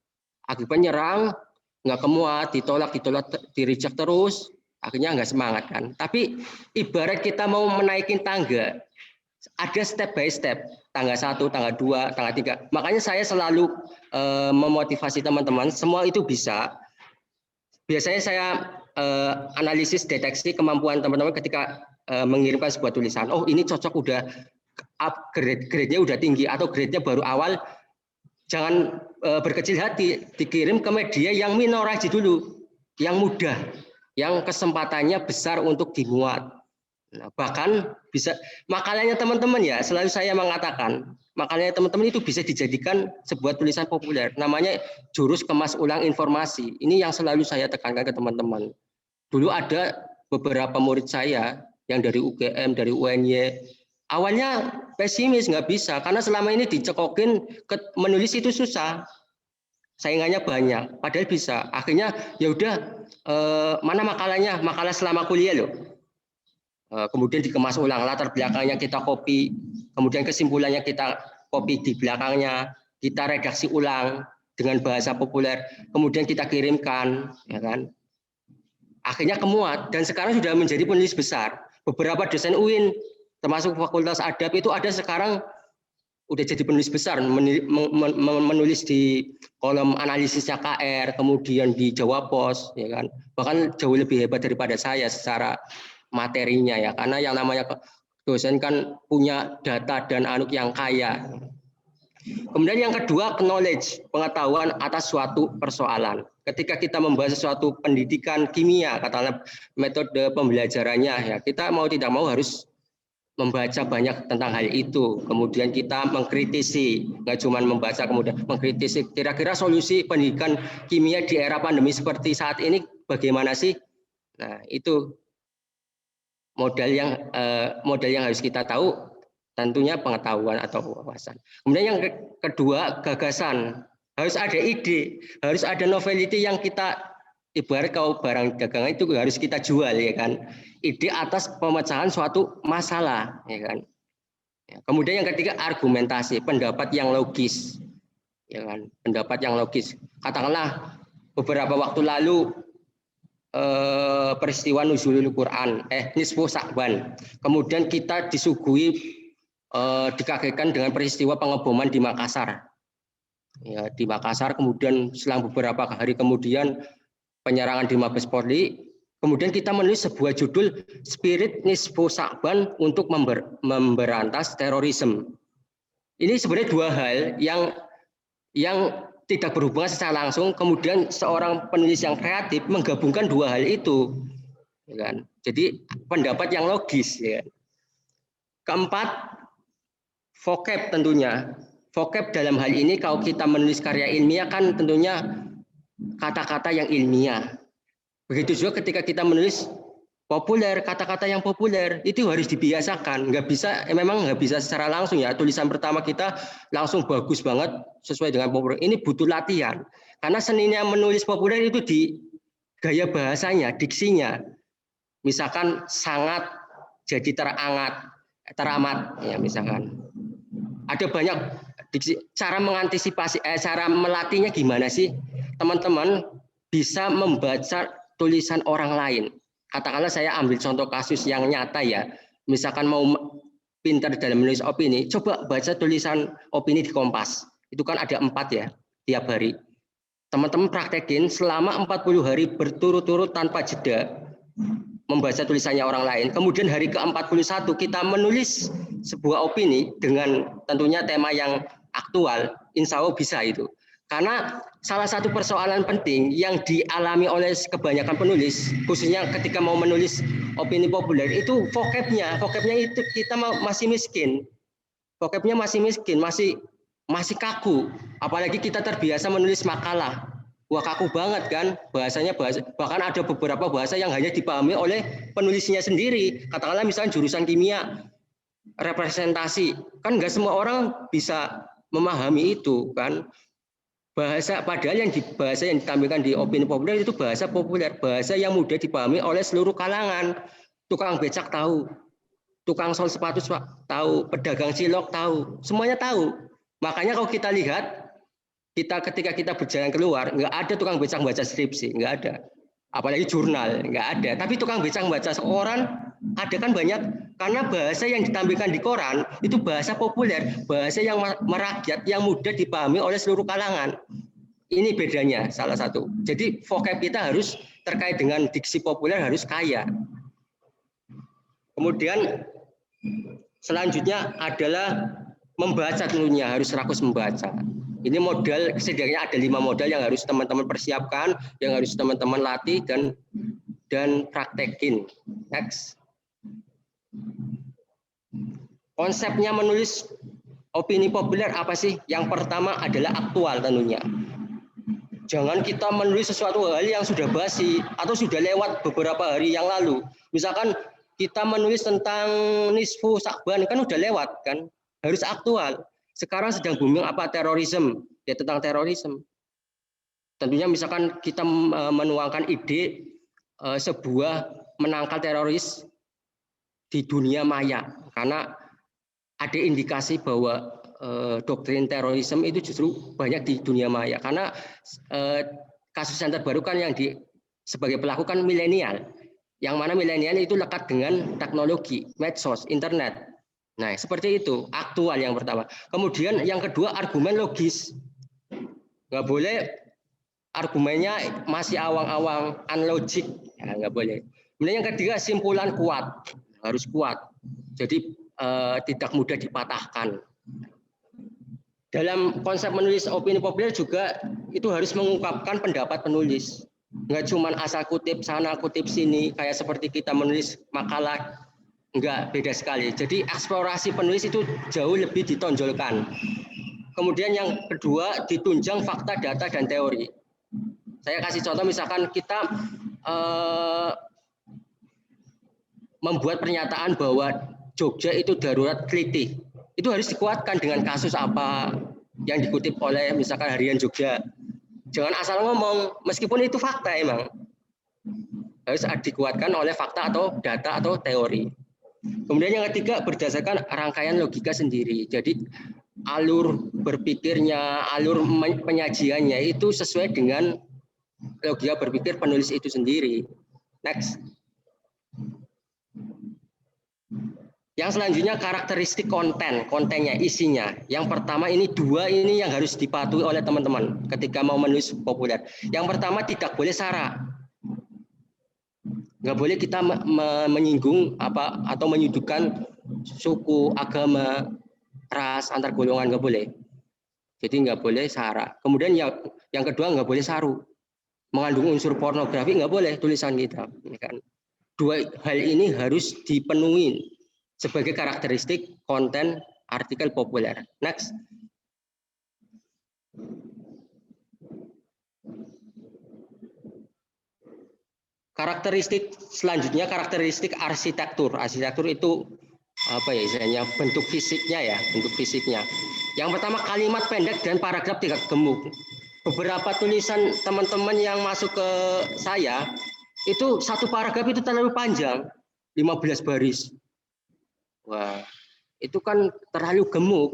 Akibatnya nyerang, nggak kemuat, ditolak, di-reject terus, akhirnya nggak semangat kan. Tapi ibarat kita mau menaikin tangga, ada step by step, tangga 1, tangga 2, tangga 3. Makanya saya selalu memotivasi teman-teman, semua itu bisa. Biasanya saya analisis deteksi kemampuan teman-teman ketika mengirimkan sebuah tulisan. Oh ini cocok, udah grade-nya udah tinggi, atau grade-nya baru awal. Jangan berkecil hati, dikirim ke media yang minor aja dulu, yang mudah, yang kesempatannya besar untuk dimuat. Nah, bahkan bisa makalahnya teman-teman ya, selalu saya mengatakan makalahnya teman-teman itu bisa dijadikan sebuah tulisan populer, namanya jurus kemas ulang informasi. Ini yang selalu saya tekankan ke teman-teman. Dulu ada beberapa murid saya yang dari UGM, dari UNY, awalnya pesimis, nggak bisa, karena selama ini dicekokin menulis itu susah, saingannya banyak, padahal bisa. Akhirnya ya udah, mana makalahnya, makalah selama kuliah loh. Kemudian dikemas ulang, latar belakangnya kita copy, kemudian kesimpulannya kita copy di belakangnya, kita redaksi ulang dengan bahasa populer, kemudian kita kirimkan, ya kan? Akhirnya kemuat, dan sekarang sudah menjadi penulis besar. Beberapa dosen UIN, termasuk Fakultas Adab itu ada sekarang udah jadi penulis besar, menulis di kolom analisisnya KR, kemudian di Jawa Pos, ya kan? Bahkan jauh lebih hebat daripada saya secara materinya ya, karena yang namanya dosen kan punya data dan anuk yang kaya. Kemudian yang kedua, knowledge, pengetahuan atas suatu persoalan. Ketika kita membahas suatu pendidikan kimia, katakanlah metode pembelajarannya ya, kita mau tidak mau harus membaca banyak tentang hal itu. Kemudian kita mengkritisi, nggak cuma membaca, kemudian mengkritisi kira-kira solusi pendidikan kimia di era pandemi seperti saat ini bagaimana sih? Nah, itu modal yang harus kita tahu, tentunya pengetahuan atau wawasan. Kemudian yang kedua, gagasan. Harus ada ide, harus ada novelty yang kita, ibarat kau barang dagangan itu harus kita jual ya kan. Ide atas pemecahan suatu masalah ya kan. Kemudian yang ketiga, argumentasi, pendapat yang logis. Ya kan, pendapat yang logis. Katakanlah beberapa waktu lalu peristiwa nuzulul Quran, nisfu Sa'ban. Kemudian kita disuguhi dikagetkan dengan peristiwa pengeboman di Makassar. Ya, di Makassar, kemudian selang beberapa hari kemudian penyerangan di Mabes Polri. Kemudian kita menulis sebuah judul Spirit Nisfu Sa'ban untuk memberantas terorisme. Ini sebenarnya dua hal yang tidak berhubungan secara langsung, kemudian seorang penulis yang kreatif menggabungkan dua hal itu, ya kan? Jadi pendapat yang logis. Ya. Keempat, vocab tentunya. Vocab dalam hal ini kalau kita menulis karya ilmiah kan tentunya kata-kata yang ilmiah. Begitu juga ketika kita menulis populer, kata-kata yang populer itu harus dibiasakan. Memang nggak bisa secara langsung ya. Tulisan pertama kita langsung bagus banget sesuai dengan populer. Ini butuh latihan. Karena seninya menulis populer itu di gaya bahasanya, diksinya. Misalkan sangat jadi teramat ya misalkan. Ada banyak diksi, cara mengantisipasi, cara melatihnya gimana sih? Teman-teman bisa membaca tulisan orang lain. Katakanlah saya ambil contoh kasus yang nyata ya, misalkan mau pintar dalam menulis opini, coba baca tulisan opini di Kompas. Itu kan ada 4 ya tiap hari. Teman-teman praktekin selama 40 hari berturut-turut tanpa jeda membaca tulisannya orang lain. Kemudian hari ke-41 kita menulis sebuah opini dengan tentunya tema yang aktual, insya Allah bisa itu. Karena salah satu persoalan penting yang dialami oleh kebanyakan penulis, khususnya ketika mau menulis opini populer, itu vocabnya itu kita masih miskin. Vocabnya masih miskin, masih kaku. Apalagi kita terbiasa menulis makalah. Wah, kaku banget kan bahasanya, bahkan ada beberapa bahasa yang hanya dipahami oleh penulisnya sendiri. Katakanlah misalnya jurusan kimia, representasi, kan nggak semua orang bisa memahami itu kan. Bahasa padahal bahasa yang ditampilkan di opini populer itu bahasa populer, bahasa yang mudah dipahami oleh seluruh kalangan. Tukang becak tahu, tukang sol sepatu tahu, pedagang cilok tahu, semuanya tahu. Makanya kalau kita lihat, ketika kita berjalan keluar, nggak ada tukang becak baca skripsi, nggak ada. Apalagi jurnal, nggak ada. Tapi tukang becak baca seorang ada kan banyak, karena bahasa yang ditampilkan di koran itu bahasa populer, bahasa yang merakyat, yang mudah dipahami oleh seluruh kalangan. Ini bedanya salah satu. Jadi vocab kita harus terkait dengan diksi populer harus kaya. Kemudian selanjutnya adalah membaca tentunya, harus rakus membaca. Ini modal, setidaknya ada 5 modal yang harus teman-teman persiapkan, yang harus teman-teman latih dan praktekin. Next. Konsepnya menulis opini populer apa sih? Yang pertama adalah aktual tentunya. Jangan kita menulis sesuatu hal yang sudah basi atau sudah lewat beberapa hari yang lalu. Misalkan kita menulis tentang nisfu Sya'ban kan udah lewat kan, harus aktual. Sekarang sedang booming apa? Terorisme, ya tentang terorisme. Tentunya misalkan kita menuangkan ide sebuah menangkal teroris di dunia maya, karena ada indikasi bahwa doktrin terorisme itu justru banyak di dunia maya, karena kasus yang terbaru kan yang sebagai pelaku kan milenial, yang mana milenial itu lekat dengan teknologi, medsos, internet. Nah, seperti itu, aktual yang pertama. Kemudian yang kedua, argumen logis. Nggak boleh argumennya masih awang-awang, unlogic, ya, nggak boleh. Kemudian yang ketiga, simpulan kuat, harus kuat. Jadi tidak mudah dipatahkan. Dalam konsep menulis opini populer juga itu harus mengungkapkan pendapat penulis. Nggak cuma asal kutip sana, kutip sini, kayak seperti kita menulis makalah. Enggak, beda sekali. Jadi eksplorasi penulis itu jauh lebih ditonjolkan. Kemudian yang kedua, ditunjang fakta, data, dan teori. Saya kasih contoh, misalkan kita membuat pernyataan bahwa Jogja itu darurat kelitih. Itu harus dikuatkan dengan kasus apa yang dikutip oleh misalkan Harian Jogja. Jangan asal ngomong, meskipun itu fakta emang. Harus dikuatkan oleh fakta atau data atau teori. Kemudian yang ketiga, berdasarkan rangkaian logika sendiri. Jadi alur berpikirnya, alur penyajiannya itu sesuai dengan logika berpikir penulis itu sendiri. Next. Yang selanjutnya karakteristik kontennya, isinya. Yang pertama ini 2 ini yang harus dipatuhi oleh teman-teman ketika mau menulis populer. Yang pertama, tidak boleh sara. Nggak boleh kita menyinggung apa atau menyudutkan suku, agama, ras, antar golongan, nggak boleh. Jadi nggak boleh sara. Kemudian yang kedua, nggak boleh saru. Mengandung unsur pornografi nggak boleh tulisan kita. Kan? 2 hal ini harus dipenuhi sebagai karakteristik konten artikel populer. Next. Karakteristik selanjutnya, karakteristik arsitektur. Arsitektur itu apa ya istilahnya, bentuk fisiknya ya, bentuk fisiknya. Yang pertama, kalimat pendek dan paragraf tidak gemuk. Beberapa tulisan teman-teman yang masuk ke saya itu satu paragraf itu terlalu panjang, 15 baris. Wah, itu kan terlalu gemuk.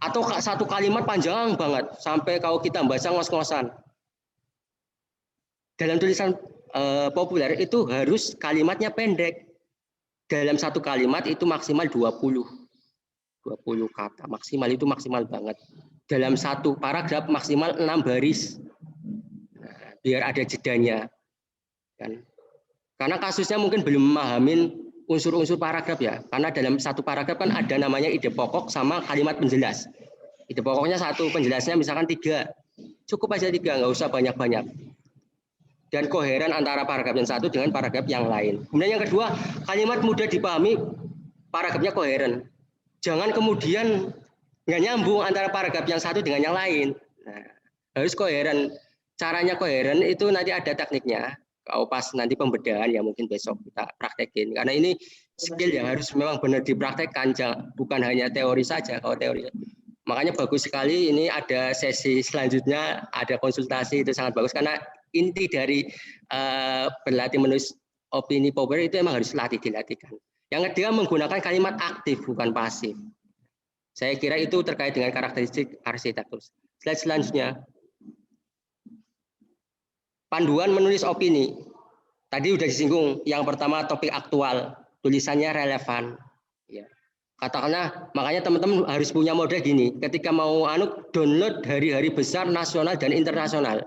Atau satu kalimat panjang banget sampai kalau kita baca ngos-ngosan. Dalam tulisan populer itu harus kalimatnya pendek. Dalam satu kalimat itu maksimal 20 kata. Maksimal itu maksimal banget. Dalam satu paragraf maksimal 6 baris. Nah, biar ada jedanya. Kan? Karena kasusnya mungkin belum memahamin unsur-unsur paragraf ya. Karena dalam satu paragraf kan ada namanya ide pokok sama kalimat penjelas. Ide pokoknya 1, penjelasnya misalkan 3. Cukup aja 3, nggak usah banyak-banyak. Dan koheren antara paragraf yang satu dengan paragraf yang lain. Kemudian yang kedua, kalimat mudah dipahami, paragrafnya koheren. Jangan kemudian nggak nyambung antara paragraf yang satu dengan yang lain. Nah, harus koheren. caranya koheren itu nanti ada tekniknya. Kalau pas nanti pembedahan ya mungkin besok kita praktekin. Karena ini skill yang harus memang benar dipraktekkan, bukan hanya teori saja. Kalau teori, makanya bagus sekali ini ada sesi selanjutnya, ada konsultasi, itu sangat bagus karena inti dari berlatih menulis opini populer itu emang harus dilatihkan. Yang kedua menggunakan kalimat aktif bukan pasif. Saya kira itu terkait dengan karakteristik arsitektur. Slide selanjutnya. Panduan menulis opini. Tadi sudah disinggung. Yang pertama topik aktual, tulisannya relevan. Ya. Katakanlah, makanya teman-teman harus punya model gini. Ketika mau download hari-hari besar nasional dan internasional.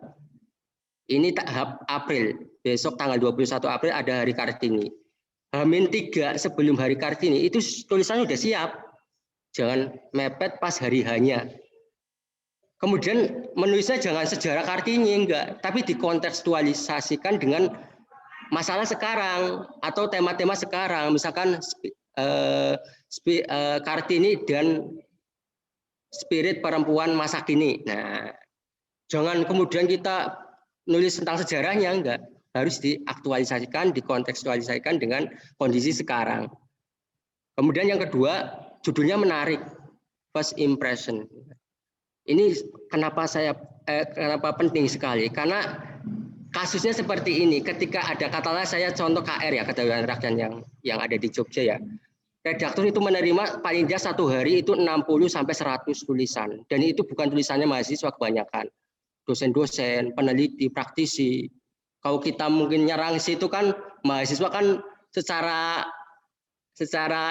Ini tahap April. Besok tanggal 21 April ada hari Kartini. H-3 sebelum hari Kartini itu tulisannya sudah siap. Jangan mepet pas hari hanya. Kemudian menulisnya jangan sejarah Kartini, enggak, tapi dikontekstualisasikan dengan masalah sekarang atau tema-tema sekarang, misalkan Kartini dan spirit perempuan masa kini. Nah, jangan kemudian kita nulis tentang sejarahnya, enggak, harus diaktualisasikan, dikontekstualisasikan dengan kondisi sekarang. Kemudian yang kedua, judulnya menarik, first impression. Ini kenapa kenapa penting sekali? Karena kasusnya seperti ini. Ketika ada katakanlah saya contoh KR ya, Kedaulatan Rakyat yang ada di Jogja ya. Redaktur itu menerima paling tidak satu hari itu 60 sampai 100 tulisan dan itu bukan tulisannya mahasiswa kebanyakan. Dosen-dosen, peneliti, praktisi. Kalau kita mungkin nyerang situ kan mahasiswa kan secara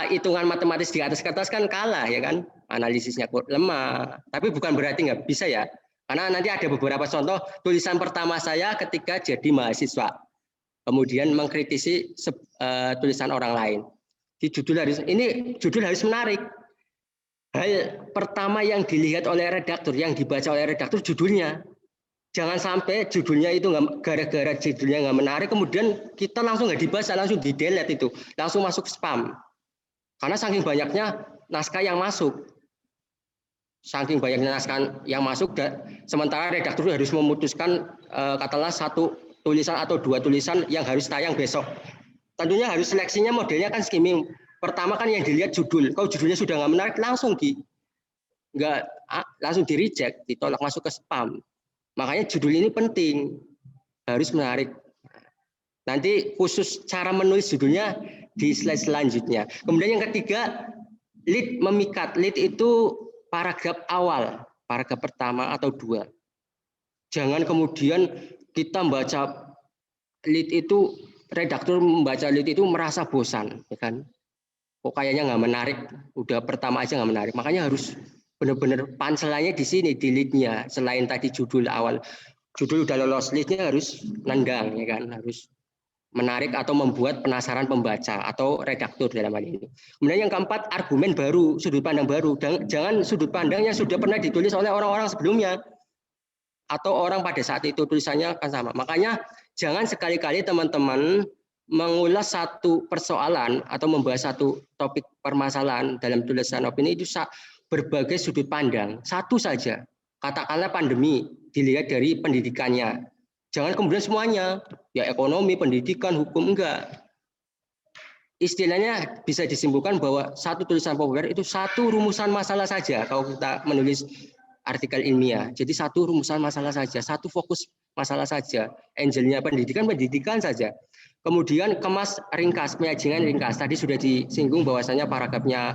hitungan matematis di atas kertas kan kalah ya kan, analisisnya lemah, tapi bukan berarti nggak bisa ya, karena nanti ada beberapa contoh tulisan pertama saya ketika jadi mahasiswa, kemudian mengkritisi tulisan orang lain. Di judul harus menarik. Hal pertama yang dilihat oleh redaktur, yang dibaca oleh redaktur judulnya. Jangan sampai judulnya itu gara-gara judulnya nggak menarik, kemudian kita langsung nggak dibaca, langsung di delete itu, langsung masuk spam. Karena saking banyaknya naskah yang masuk, sementara redaktur harus memutuskan katakanlah satu tulisan atau dua tulisan yang harus tayang besok. Tentunya harus seleksinya modelnya kan skimming. Pertama kan yang dilihat judul, kalau judulnya sudah nggak menarik langsung di reject, ditolak masuk ke spam. Makanya judul ini penting, harus menarik. Nanti khusus cara menulis judulnya di slide selanjutnya. Kemudian yang ketiga, lead memikat. Lead itu paragraf awal, paragraf pertama atau dua. Jangan kemudian kita membaca lead itu, redaktur membaca lead itu merasa bosan, ya kan? Kok kayaknya nggak menarik, udah pertama aja nggak menarik. Makanya harus benar-benar panselannya di sini, di lead-nya. Selain tadi judul awal, judul udah lolos, lead-nya harus nendang, ya kan? Harus menarik atau membuat penasaran pembaca atau redaktur dalam hal ini. Kemudian yang keempat, argumen baru, sudut pandang baru. Jangan sudut pandang yang sudah pernah ditulis oleh orang-orang sebelumnya atau orang pada saat itu tulisannya akan sama. Makanya jangan sekali-kali teman-teman mengulas satu persoalan atau membahas satu topik permasalahan dalam tulisan opini itu berbagai sudut pandang, satu saja. Katakanlah pandemi, dilihat dari pendidikannya. Jangan kemudian semuanya, ya ekonomi, pendidikan, hukum, enggak. Istilahnya bisa disimpulkan bahwa satu tulisan populer itu satu rumusan masalah saja kalau kita menulis artikel ilmiah. Jadi satu rumusan masalah saja, satu fokus masalah saja. Angelnya pendidikan saja. Kemudian kemas ringkas, penyajian ringkas. Tadi sudah disinggung bahwasanya paragrafnya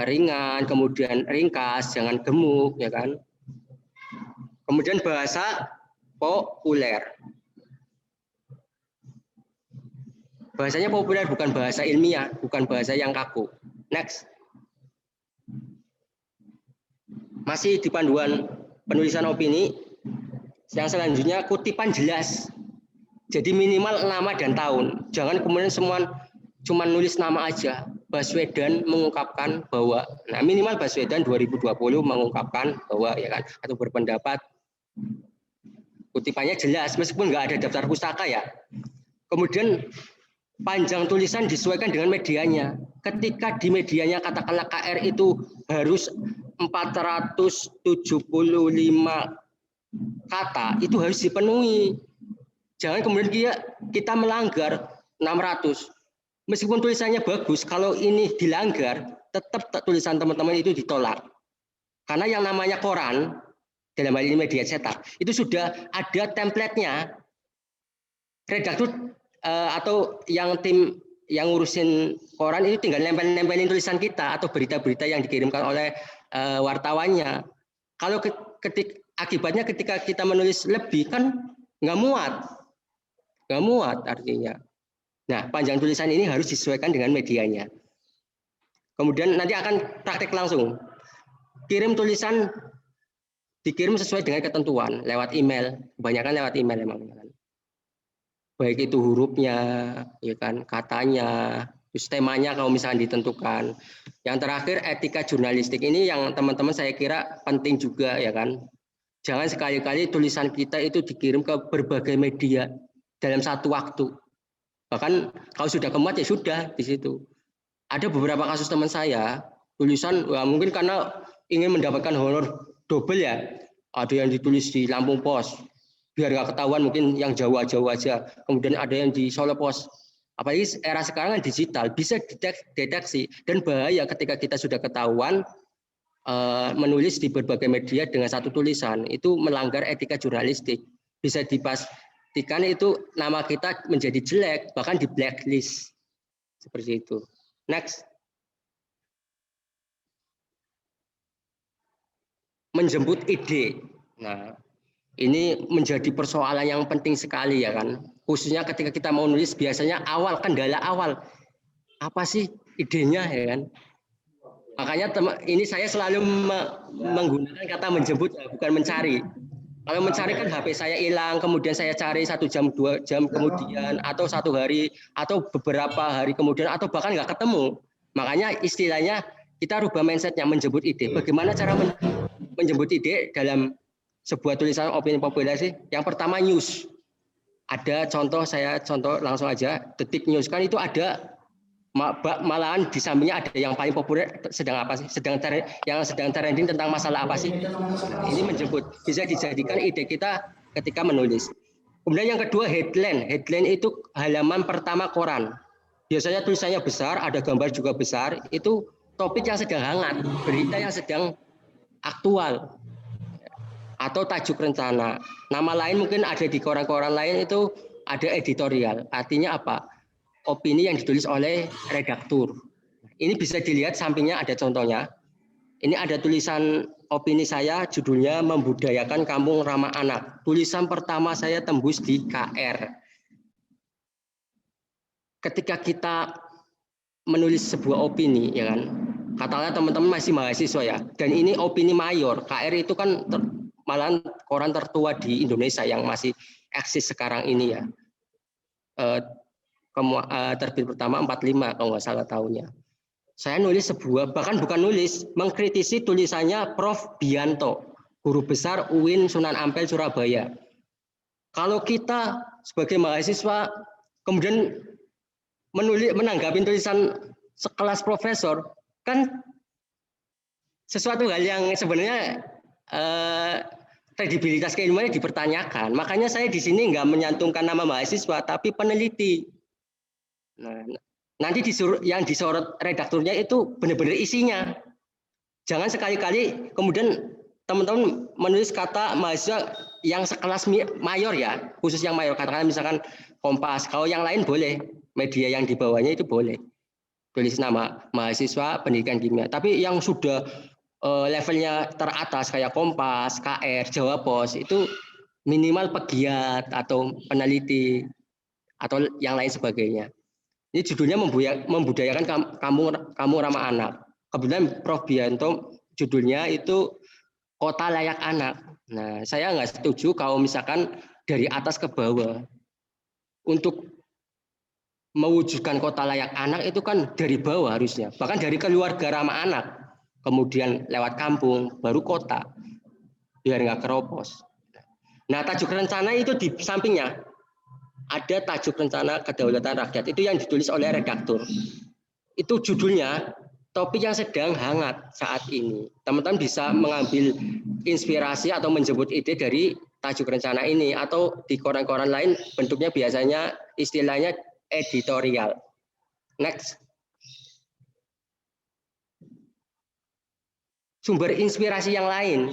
ringan, kemudian ringkas, jangan gemuk, ya kan. Kemudian bahasa populer. Bahasanya populer, bukan bahasa ilmiah, bukan bahasa yang kaku. Next. Masih di panduan penulisan opini, yang selanjutnya kutipan jelas. Jadi minimal nama dan tahun. Jangan kemudian semua cuma nulis nama aja. Baswedan mengungkapkan bahwa, nah minimal Baswedan 2020 mengungkapkan bahwa, ya kan, atau berpendapat. Kutipannya jelas, meskipun nggak ada daftar pustaka ya. Kemudian panjang tulisan disesuaikan dengan medianya. Ketika di medianya katakanlah KR itu harus 475 kata itu harus dipenuhi. Jangan kemudian kita melanggar 600. Meskipun tulisannya bagus, kalau ini dilanggar, tetap tulisan teman-teman itu ditolak. Karena yang namanya koran, dalam hal ini media cetak, itu sudah ada template-nya. Redaktur atau yang tim yang ngurusin koran itu tinggal nempelin tulisan kita atau berita-berita yang dikirimkan oleh wartawannya. Kalau akibatnya ketika kita menulis lebih kan nggak muat artinya. Nah, panjang tulisan ini harus disesuaikan dengan medianya. Kemudian nanti akan praktek langsung. Dikirim sesuai dengan ketentuan lewat email. Kebanyakan lewat email memang. Baik itu hurufnya, ya kan, katanya, terus temanya kalau misalnya ditentukan. Yang terakhir etika jurnalistik ini yang teman-teman saya kira penting juga, ya kan. Jangan sekali-kali tulisan kita itu dikirim ke berbagai media dalam satu waktu. Bahkan kalau sudah kemuat ya sudah di situ. Ada beberapa kasus teman saya, tulisan mungkin karena ingin mendapatkan honor double ya. Ada yang ditulis di Lampung Pos, biar nggak ketahuan mungkin yang jauh-jauh aja. Kemudian ada yang di Solo Pos. Apalagi era sekarang kan digital, bisa deteksi. Dan bahaya ketika kita sudah ketahuan menulis di berbagai media dengan satu tulisan, itu melanggar etika jurnalistik. Bisa dipastikan itu nama kita menjadi jelek, bahkan di blacklist. Seperti itu. Next. Menjemput ide. Nah, ini menjadi persoalan yang penting sekali ya kan. Khususnya ketika kita mau nulis biasanya kendala awal. Apa sih idenya ya kan? Makanya ini saya selalu menggunakan kata menjemput bukan mencari. Kalau mencari kan HP saya hilang, kemudian saya cari 1 jam 2 jam kemudian, atau 1 hari, atau beberapa hari kemudian, atau bahkan nggak ketemu. Makanya istilahnya kita rubah mindsetnya menjemput ide. Bagaimana cara menjemput ide dalam sebuah tulisan opini populer sih? Yang pertama news. Ada contoh langsung aja, Detik News kan itu ada malahan di sampingnya ada yang paling populer sedang apa sih? Yang sedang trending tentang masalah apa sih? Ini menjemput, bisa dijadikan ide kita ketika menulis. Kemudian yang kedua headline. Headline itu halaman pertama koran. Biasanya tulisannya besar, ada gambar juga besar. Itu topik yang sedang hangat, berita yang sedang aktual. Atau tajuk rencana. Nama lain mungkin ada di koran-koran lain itu ada editorial. Artinya apa? Opini yang ditulis oleh redaktur. Ini bisa dilihat sampingnya ada contohnya. Ini ada tulisan opini saya, judulnya Membudayakan Kampung Ramah Anak. Tulisan pertama saya tembus di KR. Ketika kita menulis sebuah opini, ya kan, katakanlah teman-teman masih mahasiswa ya, dan ini opini mayor. KR itu kan malahan koran tertua di Indonesia yang masih eksis sekarang ini ya. Terbit pertama 45 kalau nggak salah tahunnya. Saya nulis bahkan bukan nulis, mengkritisi tulisannya Prof. Bianto, guru besar UIN Sunan Ampel Surabaya. Kalau kita sebagai mahasiswa kemudian menanggapi tulisan sekelas profesor, kan sesuatu hal yang sebenarnya kredibilitas keilmuannya dipertanyakan. Makanya saya di sini nggak menyantumkan nama mahasiswa, tapi peneliti. Nah, nanti yang disorot redakturnya itu benar-benar isinya. Jangan sekali-kali kemudian teman-teman menulis kata mahasiswa yang sekelas mayor ya, khusus yang mayor, katakan misalkan Kompas. Kalau yang lain boleh, media yang di bawahnya itu boleh tulis nama mahasiswa pendidikan kimia. Tapi yang sudah levelnya teratas kayak Kompas, KR, Jawa Pos itu minimal pegiat atau peneliti atau yang lain sebagainya. Ini judulnya Membudayakan Kampung Ramah Anak. Kemudian Prof. Bianto judulnya itu Kota Layak Anak. Nah, saya nggak setuju kalau misalkan dari atas ke bawah. Untuk mewujudkan kota layak anak itu kan dari bawah harusnya. Bahkan dari keluarga ramah anak. Kemudian lewat kampung, baru kota. Biar nggak keropos. Nah, tajuk rencana itu di sampingnya. Ada tajuk rencana kedaulatan rakyat, itu yang ditulis oleh redaktur. Itu judulnya topik yang sedang hangat saat ini. Teman-teman bisa mengambil menginspirasi atau menjemput ide dari tajuk rencana ini, atau di koran-koran lain bentuknya biasanya istilahnya editorial. Next. Sumber inspirasi yang lain.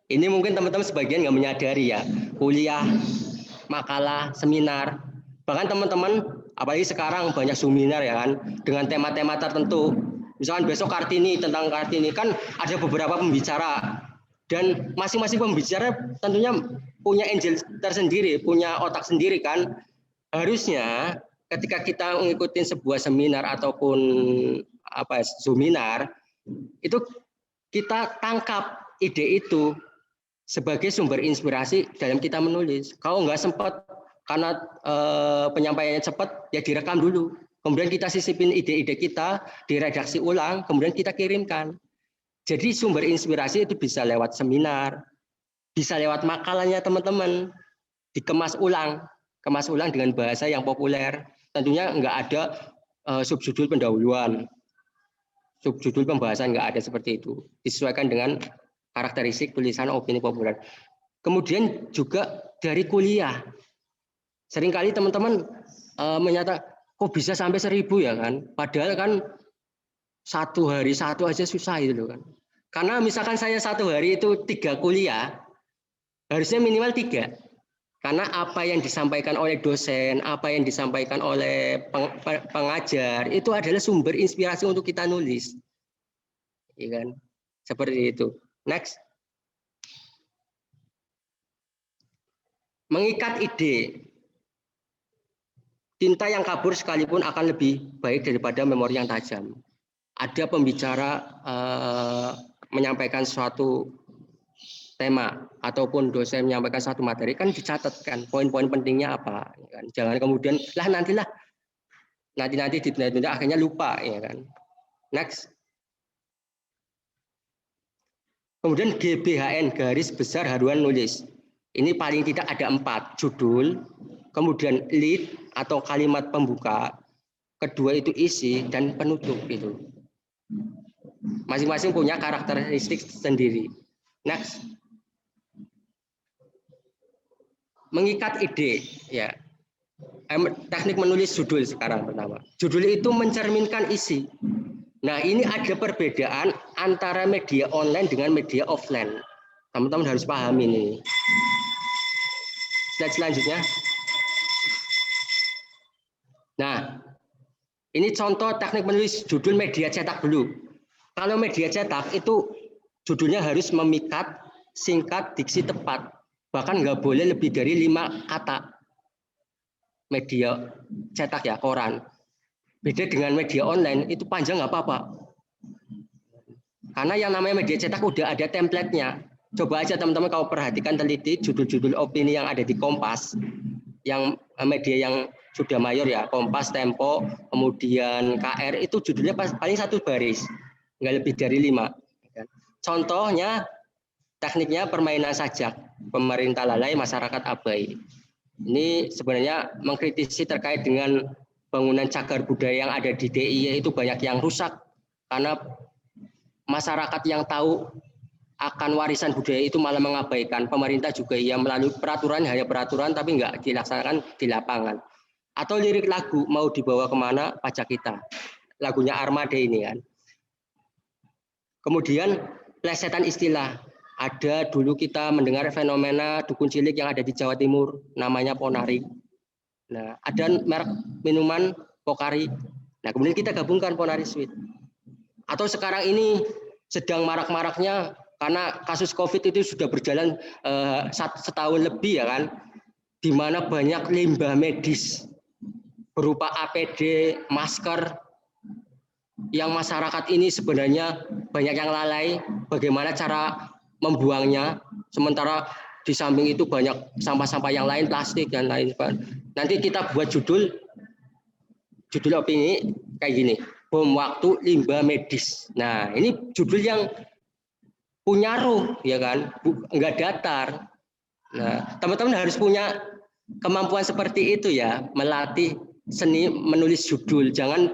Ini mungkin teman-teman sebagian nggak menyadari ya. Kuliah, makalah, seminar. Bahkan teman-teman, apalagi sekarang banyak seminar ya kan, dengan tema-tema tertentu. Misalkan besok Kartini, tentang Kartini, kan ada beberapa pembicara. Dan masing-masing pembicara tentunya punya angel tersendiri, punya otak sendiri kan. Harusnya ketika kita mengikuti sebuah seminar ataupun seminar, itu kita tangkap ide itu sebagai sumber inspirasi dalam kita menulis. Kalau nggak sempat karena penyampaiannya cepat, ya direkam dulu. Kemudian kita sisipin ide-ide kita, diredaksi ulang, kemudian kita kirimkan. Jadi sumber inspirasi itu bisa lewat seminar, bisa lewat makalahnya teman-teman, dikemas ulang dengan bahasa yang populer. Tentunya nggak ada subjudul pendahuluan, subjudul pembahasan nggak ada seperti itu. Disesuaikan dengan karakteristik tulisan opini populer. Kemudian juga dari kuliah. Seringkali teman-teman menyatakan, kok bisa sampai 1000 ya kan? Padahal kan satu hari satu aja susah itu loh kan. Karena misalkan saya satu hari itu 3 kuliah, harusnya minimal 3. Karena apa yang disampaikan oleh dosen, apa yang disampaikan oleh pengajar, itu adalah sumber inspirasi untuk kita nulis. Iya kan? Seperti itu. Next. Mengikat ide. Tinta yang kabur sekalipun akan lebih baik daripada memori yang tajam. Ada pembicara menyampaikan suatu tema ataupun dosen menyampaikan suatu materi, kan dicatatkan poin-poin pentingnya apa. Kan? Jangan kemudian nanti ditunda akhirnya lupa, ya kan. Next. Kemudian GBHN, garis besar haruan nulis. Ini paling tidak ada 4, judul, kemudian lead atau kalimat pembuka, kedua itu isi, dan penutup itu. Masing-masing punya karakteristik sendiri. Next. Mengikat ide, ya. Teknik menulis judul sekarang pertama. Judul itu mencerminkan isi. Nah, ini ada perbedaan antara media online dengan media offline. Teman-teman harus paham ini. Slide selanjutnya. Nah, ini contoh teknik menulis judul media cetak dulu. Kalau media cetak itu judulnya harus memikat, singkat, diksi tepat. Bahkan nggak boleh lebih dari 5 kata. Media cetak ya, koran. Beda dengan media online, itu panjang nggak apa-apa. Karena yang namanya media cetak udah ada template-nya. Coba aja teman-teman kalau perhatikan teliti judul-judul opini yang ada di Kompas, yang media yang sudah mayor ya, Kompas, Tempo, kemudian KR, itu judulnya paling 1 baris, nggak lebih dari 5. Contohnya, tekniknya permainan sajak, pemerintah lalai, masyarakat abai. Ini sebenarnya mengkritisi terkait dengan bangunan cagar budaya yang ada di DIY itu banyak yang rusak, karena masyarakat yang tahu akan warisan budaya itu malah mengabaikan. Pemerintah juga ya melalui peraturan, hanya peraturan tapi nggak dilaksanakan di lapangan. Atau lirik lagu mau dibawa kemana pajak kita, lagunya Armada ini kan. Kemudian plesetan istilah. Ada dulu kita mendengar fenomena dukun cilik yang ada di Jawa Timur, namanya Ponari. Nah, ada merek minuman Pokari. Nah, kemudian kita gabungkan Ponari Sweet. Atau sekarang ini sedang marak-maraknya karena kasus COVID itu sudah berjalan setahun lebih ya kan, di mana banyak limbah medis berupa APD, masker, yang masyarakat ini sebenarnya banyak yang lalai bagaimana cara membuangnya, sementara di samping itu banyak sampah-sampah yang lain, plastik dan lain sebagainya. Nanti kita buat judul opini kayak gini, bom waktu limbah medis. Nah, ini judul yang punya ruh, ya kan, enggak datar. Nah, teman-teman harus punya kemampuan seperti itu ya, melatih seni menulis judul. Jangan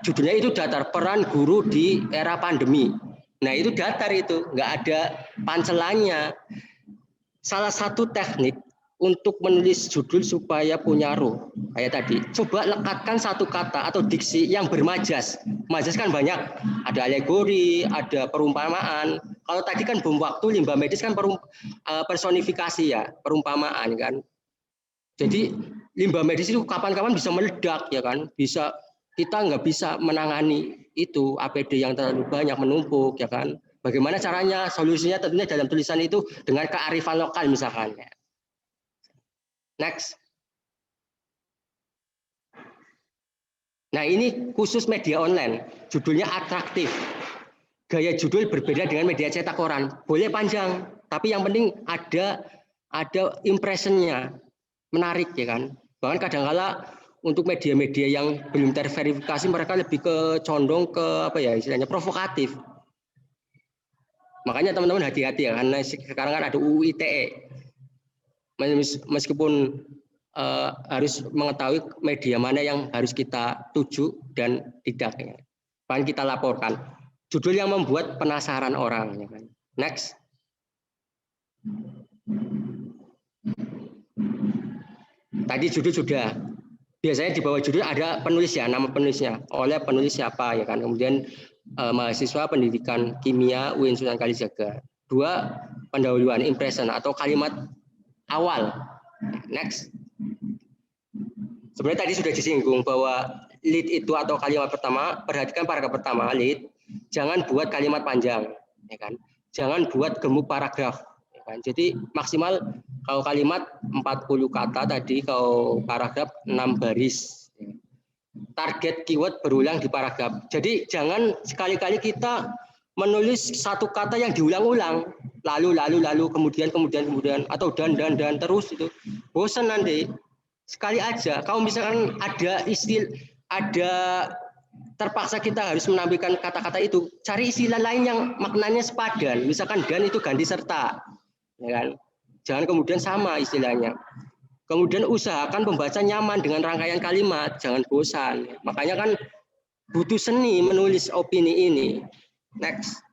judulnya itu datar, peran guru di era pandemi. Nah itu datar itu, nggak ada pancelannya. Salah satu teknik untuk menulis judul supaya punya ruh, kayak tadi, coba lekatkan satu kata atau diksi yang bermajas. Majas kan banyak, ada alegori, ada perumpamaan. Kalau tadi kan bom waktu, limbah medis kan personifikasi ya, perumpamaan kan. Jadi limbah medis itu kapan-kapan bisa meledak ya kan, bisa kita nggak bisa menangani itu APD yang terlalu banyak menumpuk ya kan. Bagaimana caranya? Solusinya tentunya dalam tulisan itu dengan kearifan lokal misalkan. Next. Nah ini khusus media online, judulnya atraktif. Gaya judul berbeda dengan media cetak koran. Boleh panjang, tapi yang penting ada impressionnya, menarik ya kan. Bahkan kadang-kala untuk media-media yang belum terverifikasi mereka lebih condong ke apa ya istilahnya provokatif. Makanya teman-teman hati-hati ya, karena sekarang kan ada UU ITE. Meskipun harus mengetahui media mana yang harus kita tuju dan tidak. Ya. Bahkan kita laporkan. Judul yang membuat penasaran orang. Ya kan. Next. Tadi judul sudah. Biasanya di bawah judul ada penulis ya, nama penulisnya. Oleh penulis siapa ya kan. Kemudian mahasiswa pendidikan kimia UIN Sunan Kalijaga. 2, pendahuluan, impression atau kalimat awal. Next. Sebenarnya tadi sudah disinggung bahwa lead itu atau kalimat pertama, perhatikan paragraf pertama lead, jangan buat kalimat panjang, ya kan? Jangan buat gemuk paragraf. Ya kan? Jadi maksimal kalau kalimat 40 kata tadi, kalau paragraf 6 baris. Target keyword berulang di paragraf. Jadi jangan sekali-kali kita menulis satu kata yang diulang-ulang, lalu kemudian atau dan terus itu bosan nanti. Sekali aja. Kalau misalkan ada terpaksa kita harus menampilkan kata-kata itu, cari istilah lain yang maknanya sepadan. Misalkan dan itu ganti serta, ya kan? Jangan kemudian sama istilahnya. Kemudian usahakan pembaca nyaman dengan rangkaian kalimat, jangan bosan. Makanya kan butuh seni menulis opini ini. Next.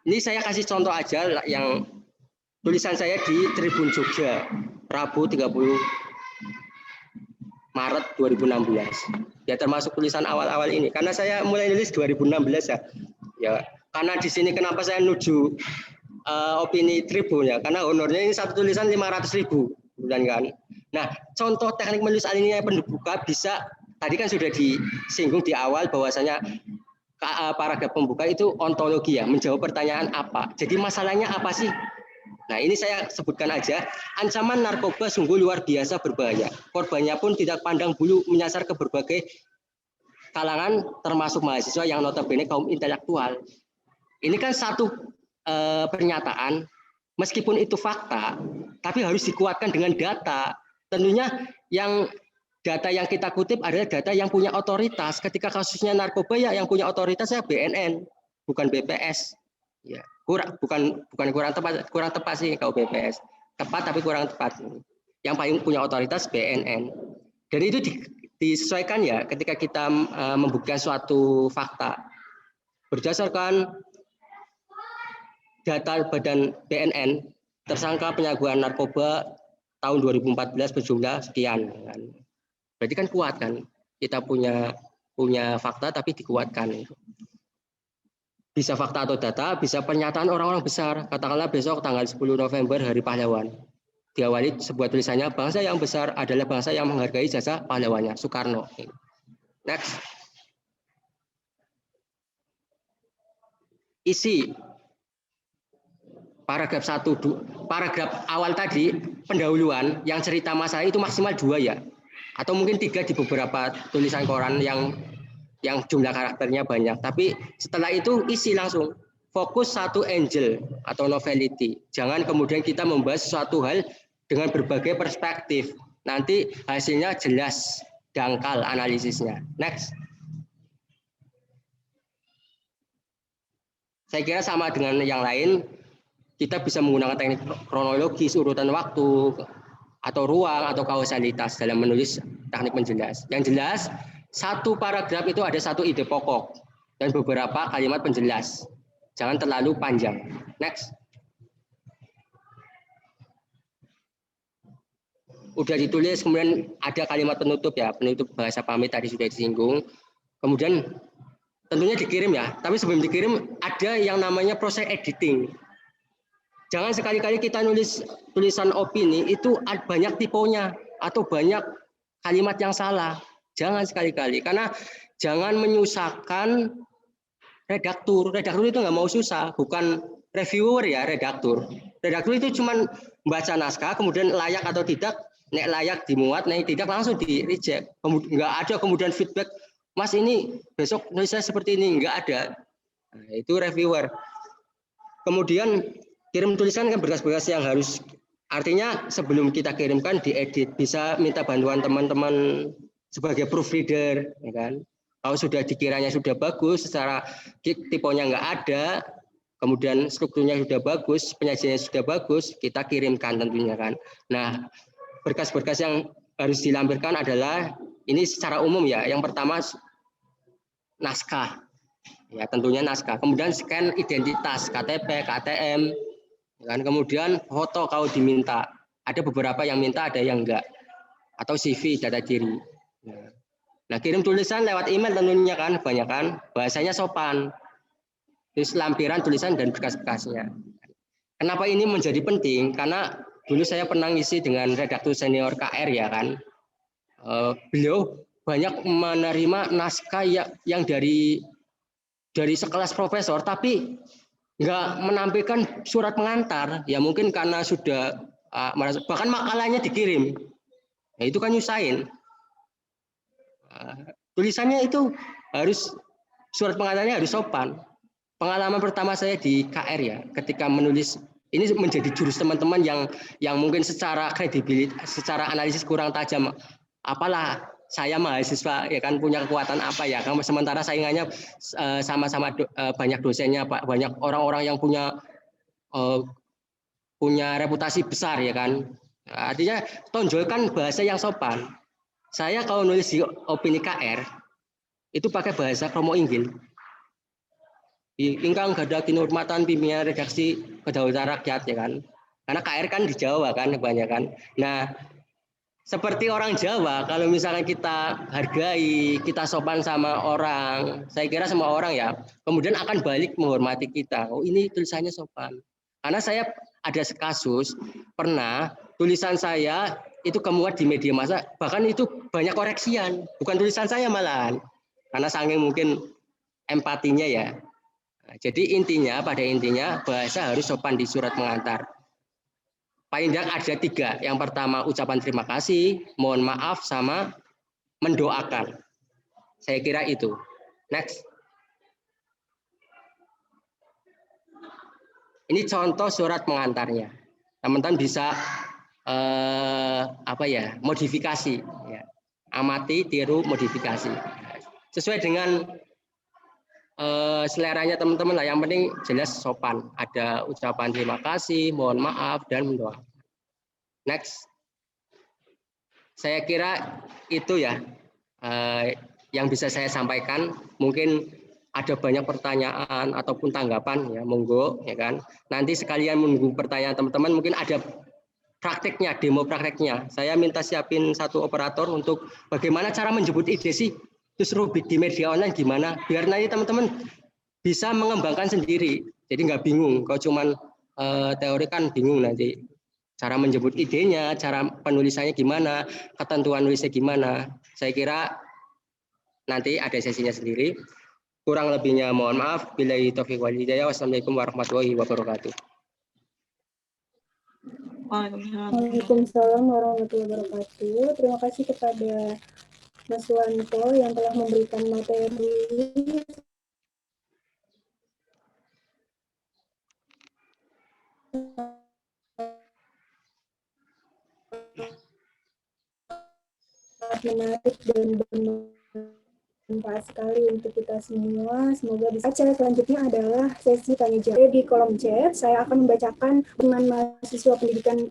Ini saya kasih contoh aja yang tulisan saya di Tribun Jogja, Rabu 30 Maret 2016. Ya termasuk tulisan awal-awal ini. Karena saya mulai nulis 2016 ya. Ya, karena di sini kenapa saya nuju opini Tribun ya, karena honornya ini satu tulisan 500.000 bulan kan. Nah, contoh teknik menulis alinea pembuka bisa tadi kan sudah disinggung di awal bahwasanya paragraf pembuka itu ontologi ya, menjawab pertanyaan apa. Jadi masalahnya apa sih? Nah, ini saya sebutkan aja. Ancaman narkoba sungguh luar biasa berbahaya. Korbannya pun tidak pandang bulu, menyasar ke berbagai kalangan termasuk mahasiswa yang notabene kaum intelektual. Ini kan satu pernyataan, meskipun itu fakta, tapi harus dikuatkan dengan data. Tentunya data yang kita kutip adalah data yang punya otoritas. Ketika kasusnya narkoba ya yang punya otoritasnya BNN, bukan BPS. Ya, bukan kurang tepat sih kalau BPS. Tepat tapi kurang tepat. Yang paling punya otoritas BNN. Dan itu disesuaikan ya ketika kita membuktikan suatu fakta. Berdasarkan data Badan BNN, tersangka penyalahgunaan narkoba tahun 2014 berjumlah sekian. Berarti kan kuat kan? Kita punya fakta tapi dikuatkan. Bisa fakta atau data, bisa pernyataan orang-orang besar. Katakanlah besok tanggal 10 November Hari Pahlawan. Diawali sebuah tulisannya, bangsa yang besar adalah bangsa yang menghargai jasa pahlawannya, Soekarno. Next. Isi paragraf 1, paragraf awal tadi pendahuluan yang cerita masalah itu maksimal 2 ya, atau mungkin 3 di beberapa tulisan koran yang jumlah karakternya banyak. Tapi setelah itu isi langsung fokus satu angle atau novelty. Jangan kemudian kita membahas suatu hal dengan berbagai perspektif. Nanti hasilnya jelas, dangkal analisisnya. Next. Saya kira sama dengan yang lain. Kita bisa menggunakan teknik kronologis, urutan waktu, atau ruang, atau kausalitas dalam menulis teknik menjelas. Yang jelas, Satu paragraf itu ada satu ide pokok dan beberapa kalimat penjelas. Jangan terlalu panjang. Next. Udah ditulis, kemudian ada kalimat penutup ya, penutup bahasa pamit tadi sudah disinggung. Kemudian tentunya dikirim ya, tapi sebelum dikirim ada yang namanya proses editing. Jangan sekali-kali kita nulis tulisan opini itu banyak tiponya atau banyak kalimat yang salah. Jangan sekali-kali, karena jangan menyusahkan redaktur. Redaktur itu nggak mau susah, bukan reviewer ya, redaktur. Redaktur itu cuma baca naskah, kemudian layak atau tidak, nek layak dimuat, nek tidak langsung di reject. Nggak ada kemudian feedback, Mas ini besok nulisnya seperti ini, nggak ada. Nah, itu reviewer. Kemudian kirim tulisan kan berkas-berkas yang harus, artinya sebelum kita kirimkan diedit, bisa minta bantuan teman-teman sebagai proofreader, ya kan? Kalau sudah dikiranya sudah bagus, secara tipenya nggak ada, kemudian strukturnya sudah bagus, penyajiannya sudah bagus, kita kirimkan tentunya kan. Nah, berkas-berkas yang harus dilampirkan adalah ini secara umum ya. Yang pertama naskah, ya tentunya naskah. Kemudian scan identitas, KTP, KTM, kan. Kemudian foto kalau diminta. Ada beberapa yang minta, ada yang enggak. Atau CV, data diri. Nah, kirim tulisan lewat email tentunya kan, banyak kan. Bahasanya sopan. Terus lampiran tulisan dan berkas-berkasnya. Kenapa ini menjadi penting? Karena dulu saya pernah ngisi dengan redaktur senior KR ya kan. Beliau banyak menerima naskah yang dari sekelas profesor, tapi nggak menampilkan surat pengantar. Ya mungkin karena sudah bahkan makalahnya dikirim. Nah, itu kan nyusahin. Tulisannya itu harus, surat pengantarnya harus sopan. Pengalaman pertama saya di KR ya, ketika menulis ini menjadi jurus teman-teman yang mungkin secara kredibilitas, secara analisis kurang tajam. Apalah saya mahasiswa ya kan punya kekuatan apa ya? Karena sementara saingannya sama-sama banyak dosennya, banyak orang-orang yang punya reputasi besar ya kan. Artinya tonjolkan bahasa yang sopan. Saya kalau nulis di opini KR itu pakai bahasa kromo inggil. Ingkang gadah kinurmatan pimpinan redaksi Kedaulatan Rakyat ya kan. Karena KR kan di Jawa kan kebanyakan. Nah, seperti orang Jawa, kalau misalnya kita hargai, kita sopan sama orang, saya kira semua orang ya, kemudian akan balik menghormati kita. Oh ini tulisannya sopan. Karena saya ada kasus, pernah tulisan saya itu kemuat di media massa, bahkan itu banyak koreksian, bukan tulisan saya malahan. Karena saking mungkin empatinya ya. Nah, jadi intinya, pada intinya bahasa harus sopan di surat pengantar. Paling tidak ada 3. Yang pertama ucapan terima kasih, mohon maaf, sama mendoakan. Saya kira itu. Next. Ini contoh surat pengantarnya. Teman-teman bisa modifikasi. Ya. Amati, tiru, modifikasi. Sesuai dengan seleranya teman-teman lah. Yang penting jelas sopan. Ada ucapan terima kasih, mohon maaf, dan mendoakan. Next. Saya kira itu ya yang bisa saya sampaikan. Mungkin ada banyak pertanyaan ataupun tanggapan ya, monggo ya kan. Nanti sekalian menunggu pertanyaan teman-teman, mungkin ada prakteknya, demo prakteknya. Saya minta siapin satu operator untuk bagaimana cara menjemput ide sih. Terus rubrik di media online gimana? Biar nanti teman-teman bisa mengembangkan sendiri. Jadi nggak bingung. Kalau cuman teori kan bingung nanti. Cara menjemput idenya, cara penulisannya gimana, ketentuan nulisnya gimana. Saya kira nanti ada sesinya sendiri. Kurang lebihnya mohon maaf. Billahi taufiq wal hidayah. Wassalamualaikum warahmatullahi wabarakatuh. Waalaikumsalam warahmatullahi wabarakatuh. Terima kasih kepada Mas Wanto yang telah memberikan materi menarik dan bermanfaat sekali untuk kita semua. Semoga bisa. Acara selanjutnya adalah sesi tanya jawab. Di kolom chat saya akan membacakan dengan mahasiswa pendidikan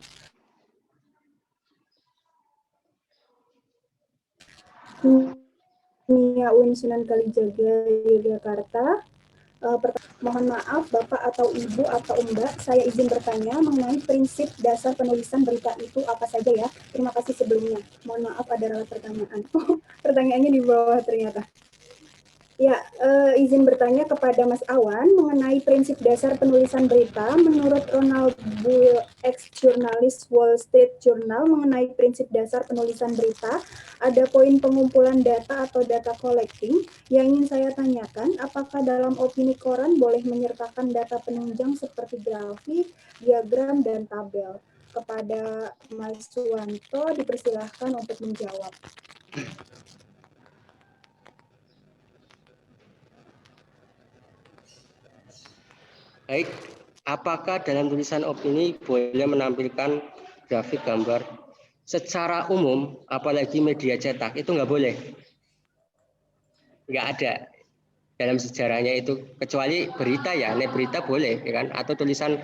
Kimia UIN Sunan Kalijaga Yogyakarta. Mohon maaf Bapak atau Ibu atau Mbak, saya izin bertanya mengenai prinsip dasar penulisan berita itu apa saja ya. Terima kasih sebelumnya. Mohon maaf ada ralat pertanyaan. Pertanyaannya di bawah ternyata. Ya, izin bertanya kepada Mas Awan mengenai prinsip dasar penulisan berita. Menurut Ronald Bull, ex-jurnalis Wall Street Journal, mengenai prinsip dasar penulisan berita, ada poin pengumpulan data atau data collecting. Yang ingin saya tanyakan, apakah dalam opini koran boleh menyertakan data penunjang seperti grafik, diagram, dan tabel? Kepada Mas Suwanto, dipersilahkan untuk menjawab. Baik, apakah dalam tulisan opini boleh menampilkan grafik gambar? Secara umum, apalagi media cetak, itu nggak boleh. Nggak ada dalam sejarahnya itu, kecuali berita ya, berita boleh, ya kan? Atau tulisan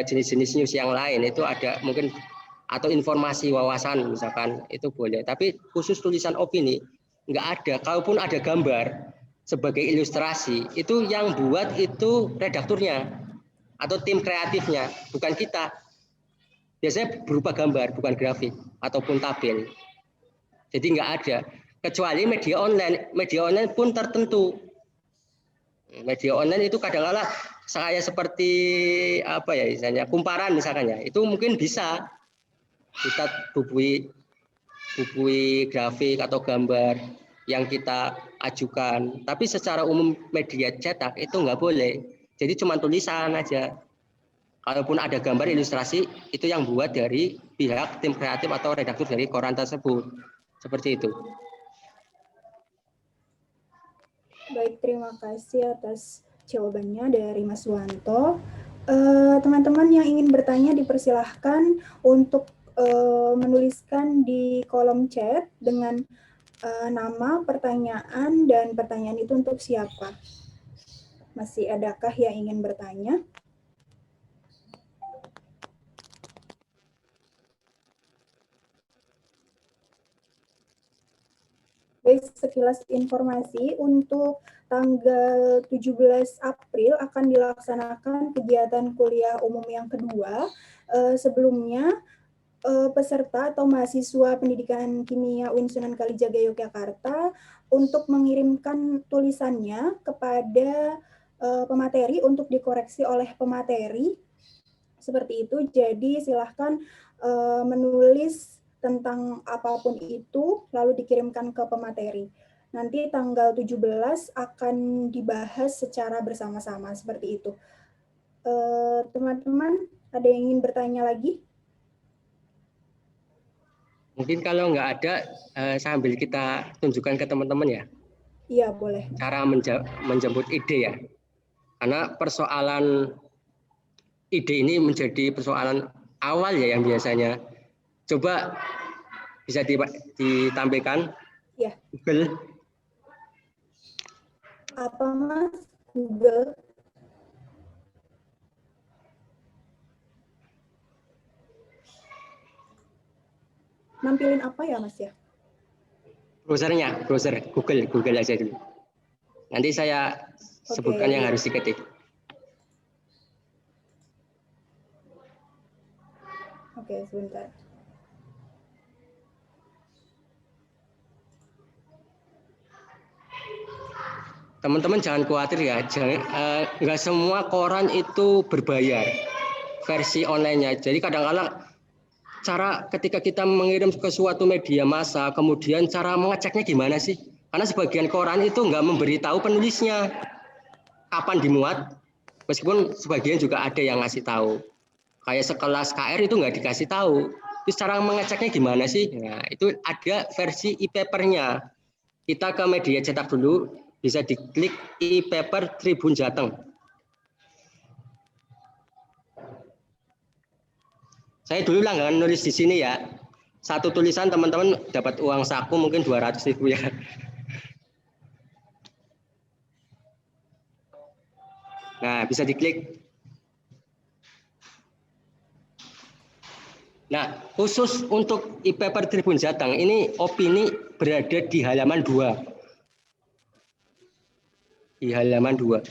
jenis-jenis news yang lain, itu ada mungkin, atau informasi wawasan misalkan, itu boleh. Tapi khusus tulisan opini, nggak ada. Kalaupun ada gambar, sebagai ilustrasi, itu yang buat itu redakturnya atau tim kreatifnya, bukan kita. Biasanya berupa gambar, bukan grafik ataupun tabel. Jadi nggak ada. Kecuali media online pun tertentu. Media online itu kadang-kala saya seperti apa ya, misalnya kumparan misalkan ya, itu mungkin bisa kita bubui grafik atau gambar yang kita ajukan. Tapi secara umum media cetak itu nggak boleh. Jadi cuma tulisan aja. Kalaupun ada gambar ilustrasi, itu yang buat dari pihak tim kreatif atau redaktur dari koran tersebut. Seperti itu. Baik, terima kasih atas jawabannya dari Mas Wanto. Teman-teman yang ingin bertanya dipersilahkan untuk menuliskan di kolom chat dengan nama, pertanyaan, dan pertanyaan itu untuk siapa. Masih adakah yang ingin bertanya? Baik, sekilas informasi untuk tanggal 17 April akan dilaksanakan kegiatan kuliah umum yang kedua. Sebelumnya, peserta atau mahasiswa pendidikan kimia UIN Sunan Kalijaga Yogyakarta untuk mengirimkan tulisannya kepada pemateri untuk dikoreksi oleh pemateri. Seperti itu, jadi silahkan menulis tentang apapun itu, lalu dikirimkan ke pemateri. Nanti tanggal 17 akan dibahas secara bersama-sama, seperti itu. Teman-teman, ada yang ingin bertanya lagi? Mungkin kalau nggak ada, sambil kita tunjukkan ke teman-teman ya. Iya, boleh. Cara menjemput ide ya. Karena persoalan ide ini menjadi persoalan awal ya yang biasanya. Coba bisa ditampilkan Ya. Google. Apa Mas? Google. Nampilin apa ya Mas ya? Browser Google aja dulu. Nanti saya sebutkan yang harus diketik. Oke, sebentar. Teman-teman jangan khawatir ya, nggak semua koran itu berbayar versi online-nya. Jadi kadang-kadang cara ketika kita mengirim ke suatu media massa, kemudian cara mengeceknya gimana sih? Karena sebagian koran itu nggak memberitahu penulisnya kapan dimuat, meskipun sebagian juga ada yang ngasih tahu. Kayak sekelas KR itu nggak dikasih tahu. Terus cara mengeceknya gimana sih? Nah, itu ada versi e-papernya. Kita ke media cetak dulu, bisa diklik e-paper Tribun Jateng. Saya dulu langganan nulis di sini ya. Satu tulisan teman-teman dapat uang saku mungkin 200.000 ya. Nah, bisa diklik. Nah, khusus untuk e-paper Tribun Jateng, ini opini berada di halaman 2. di halaman 2.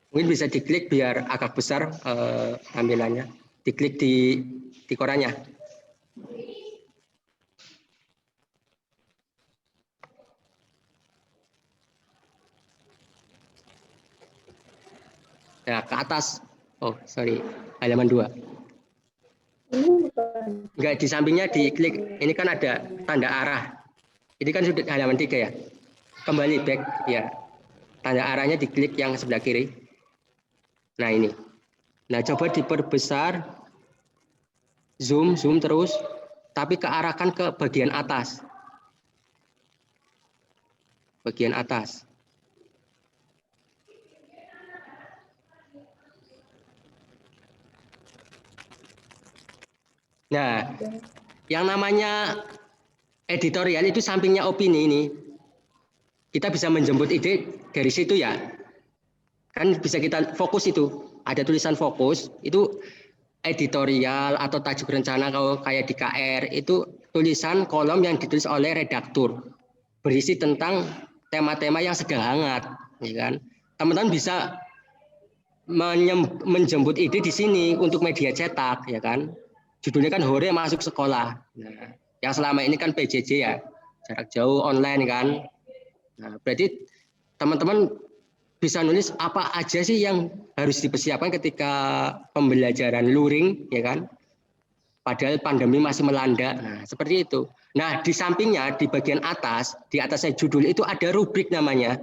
Mungkin bisa diklik biar agak besar tampilannya. Diklik di korannya. Nah, ke atas. Oh, sorry. Halaman 2. Ini bukan. Enggak, di sampingnya diklik. Ini kan ada tanda arah. Ini kan sudah halaman 3 ya. Kembali back ya. Tanda arahnya diklik yang sebelah kiri. Nah, ini. Nah, coba diperbesar. Zoom terus. Tapi kearahkan ke bagian atas. Bagian atas. Nah, yang namanya editorial itu sampingnya opini ini. Kita bisa menjemput ide dari situ ya. Kan bisa kita fokus itu. Ada tulisan fokus, itu editorial atau tajuk rencana kalau kayak di KR, itu tulisan kolom yang ditulis oleh redaktur. Berisi tentang tema-tema yang sedang hangat, ya kan? Teman-teman bisa menjemput ide di sini untuk media cetak, ya kan? Judulnya kan Hore Masuk Sekolah. Nah, yang selama ini kan PJJ ya, jarak jauh online kan. Nah, berarti teman-teman bisa nulis apa aja sih yang harus dipersiapkan ketika pembelajaran luring, ya kan? Padahal pandemi masih melanda. Nah, seperti itu. Nah, di sampingnya di bagian atas, di atasnya judul itu ada rubrik namanya.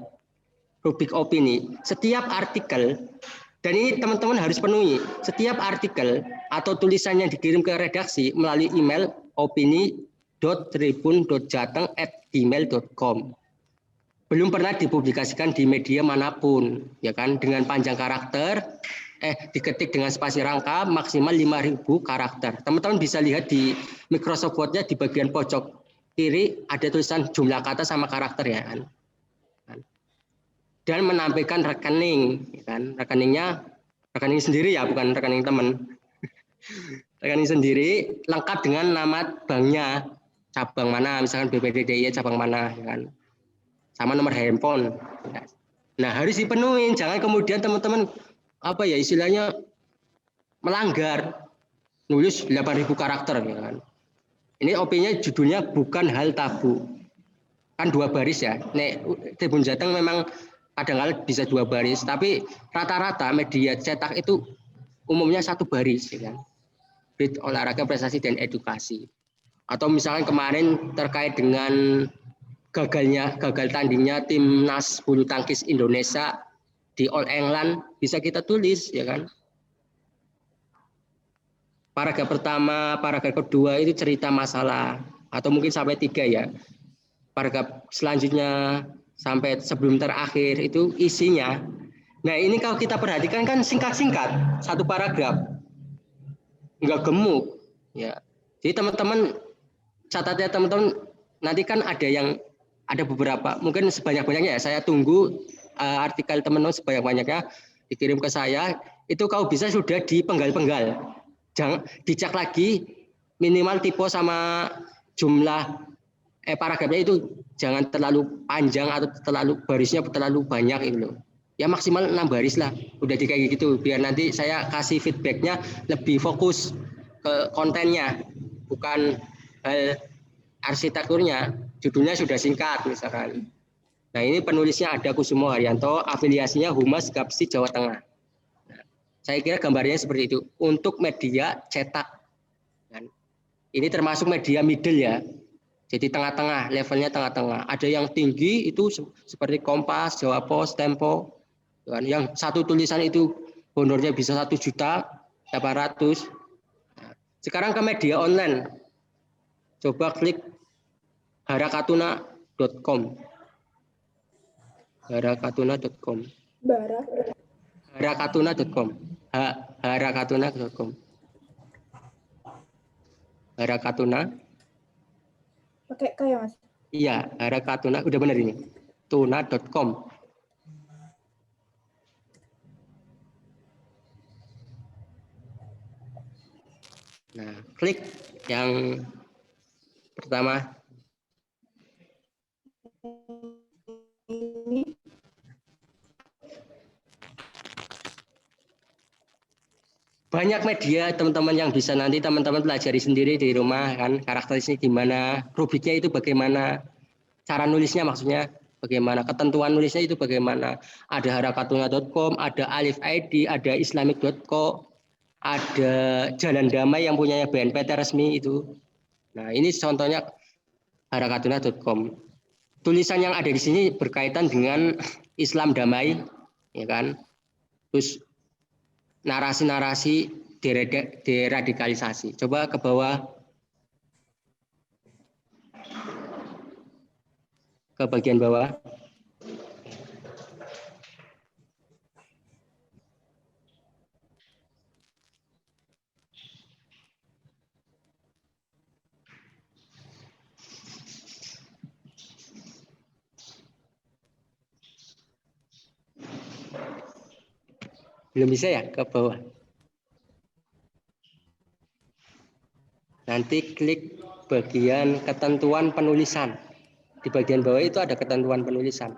Rubrik opini. Setiap artikel, dan ini teman-teman harus penuhi, setiap artikel atau tulisan yang dikirim ke redaksi melalui email opini.tribun.jateng@gmail.com. Belum pernah dipublikasikan di media manapun, ya kan, dengan panjang karakter, diketik dengan spasi rangka maksimal 5.000 karakter. Teman-teman bisa lihat di Microsoft Word-nya di bagian pojok kiri ada tulisan jumlah kata sama karakter ya kan. Dan menampilkan rekening, ya kan? Rekening sendiri ya, bukan rekening teman. Rekening sendiri lengkap dengan nama banknya, cabang mana, misalkan BPDDI cabang mana, ya kan? Sama nomor handphone. Nah, harus dipenuhi, jangan kemudian teman-teman apa ya istilahnya melanggar, nulis 8.000 karakter, ya kan? Ini opininya judulnya bukan hal tabu, kan 2 baris ya. Nek Tribun Jateng memang kadang-kadang bisa 2 baris, tapi rata-rata media cetak itu umumnya 1 baris, ya kan? Berita olahraga, prestasi dan edukasi. Atau misalkan kemarin terkait dengan gagal tandingnya timnas bulu tangkis Indonesia di All England, bisa kita tulis, ya kan? Paragraf pertama, paragraf kedua itu cerita masalah, atau mungkin sampai 3 ya. Paragraf selanjutnya sampai sebelum terakhir itu isinya. Nah, ini kalau kita perhatikan kan singkat-singkat, 1 paragraf, nggak gemuk, ya. Jadi teman-teman catatnya teman-teman, nanti kan ada beberapa, mungkin sebanyak-banyaknya ya. Saya tunggu artikel teman-teman sebanyak-banyaknya dikirim ke saya. Itu kalau bisa sudah dipenggal-penggal, jangan dicek lagi minimal tipe sama jumlah paragrafnya itu jangan terlalu panjang atau terlalu barisnya terlalu banyak itu loh. Ya maksimal 6 baris lah. Udah kayak gitu biar nanti saya kasih feedbacknya lebih fokus ke kontennya, bukan hal arsitekturnya. Judulnya sudah singkat misalkan. Nah, ini penulisnya ada Kusumo Haryanto, afiliasinya Humas Gapsi Jawa Tengah. Nah, saya kira gambarnya seperti itu untuk media cetak. Ini termasuk media middle ya. Jadi tengah-tengah, levelnya tengah-tengah. Ada yang tinggi itu seperti Kompas, Jawa Pos, Tempo. Yang satu tulisan itu honornya bisa 1.800.000. Sekarang ke media online. Coba klik harakatuna.com. Harakatuna.com. Harakatuna.com. Harakatuna.com. Harakatuna. Pakai K ya, Mas? Iya, Harakatuna, udah benar ini. Tuna.com. Nah, klik yang pertama. Ini Banyak media teman-teman yang bisa nanti teman-teman pelajari sendiri di rumah kan, karakteristiknya gimana, rubriknya itu bagaimana, cara nulisnya maksudnya bagaimana, ketentuan nulisnya itu bagaimana. Ada harakatuna.com, ada Alif ID, ada islamic.co, ada Jalan Damai yang punyanya BNPT resmi itu. Nah, ini contohnya harakatuna.com. Tulisan yang ada di sini berkaitan dengan Islam damai, ya kan? Terus narasi-narasi deradikalisasi. Coba ke bawah, ke bagian bawah. Belum bisa ya, ke bawah. Nanti klik bagian ketentuan penulisan. Di bagian bawah itu ada ketentuan penulisan.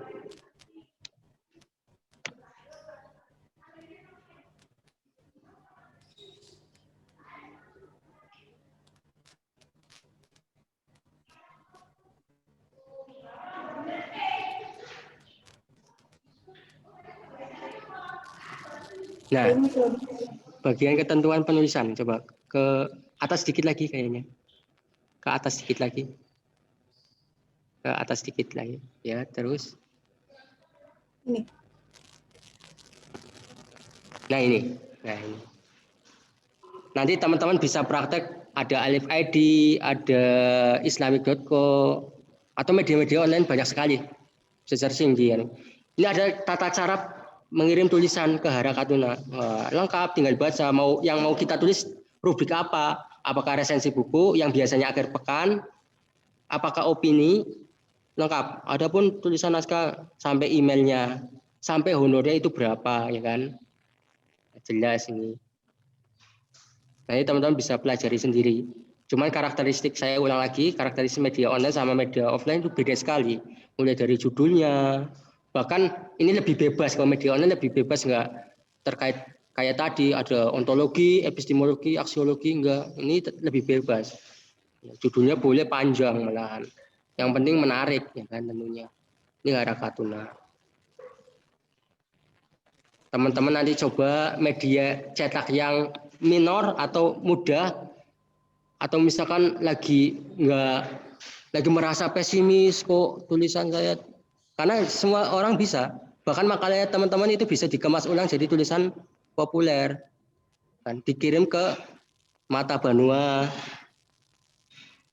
Nah, bagian ketentuan penulisan, coba ke atas sedikit lagi kayaknya. Ke atas sedikit lagi. Ke atas sedikit lagi. Ya, terus. ini. Nah, ini. Nah, ini. Nanti teman-teman bisa praktek, ada Alif ID, ada islamic.co, atau media-media online banyak sekali. Bisa searching dia. Ini ada tata cara mengirim tulisan ke Harakatuna. Lengkap, tinggal baca. Yang mau kita tulis rubrik apa? Apakah resensi buku yang biasanya akhir pekan? Apakah opini? Lengkap. Adapun tulisan naskah sampai emailnya, sampai honornya itu berapa, ya kan? Jelas ini. Nah, ini teman-teman bisa pelajari sendiri. Cuman karakteristik, saya ulang lagi, karakteristik media online sama media offline itu beda sekali. Mulai dari judulnya, bahkan ini lebih bebas. Kalau media online lebih bebas, nggak terkait kayak tadi ada ontologi, epistemologi, aksiologi, enggak. Ini lebih bebas. Judulnya boleh panjang malahan. Yang penting menarik, ya kan tentunya. Ini Harakatuna. Teman-teman nanti coba media cetak yang minor atau mudah, atau misalkan lagi merasa pesimis kok tulisan saya, karena semua orang bisa, bahkan makalahnya teman-teman itu bisa dikemas ulang jadi tulisan populer, kan dikirim ke Mata Banua,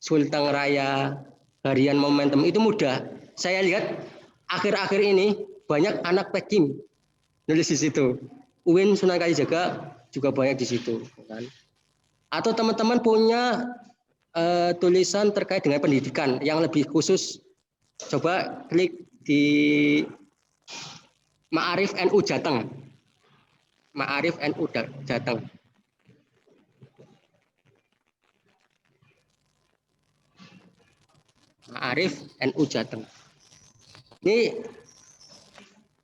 Sulteng Raya, Harian Momentum, itu mudah. Saya lihat akhir-akhir ini banyak anak pekim nulis di situ. UIN Sunan Kalijaga juga banyak di situ, kan? Atau teman-teman punya tulisan terkait dengan pendidikan yang lebih khusus, coba klik di Ma'arif NU Jateng. Ma'arif NU Jateng. Ma'arif NU Jateng. Ini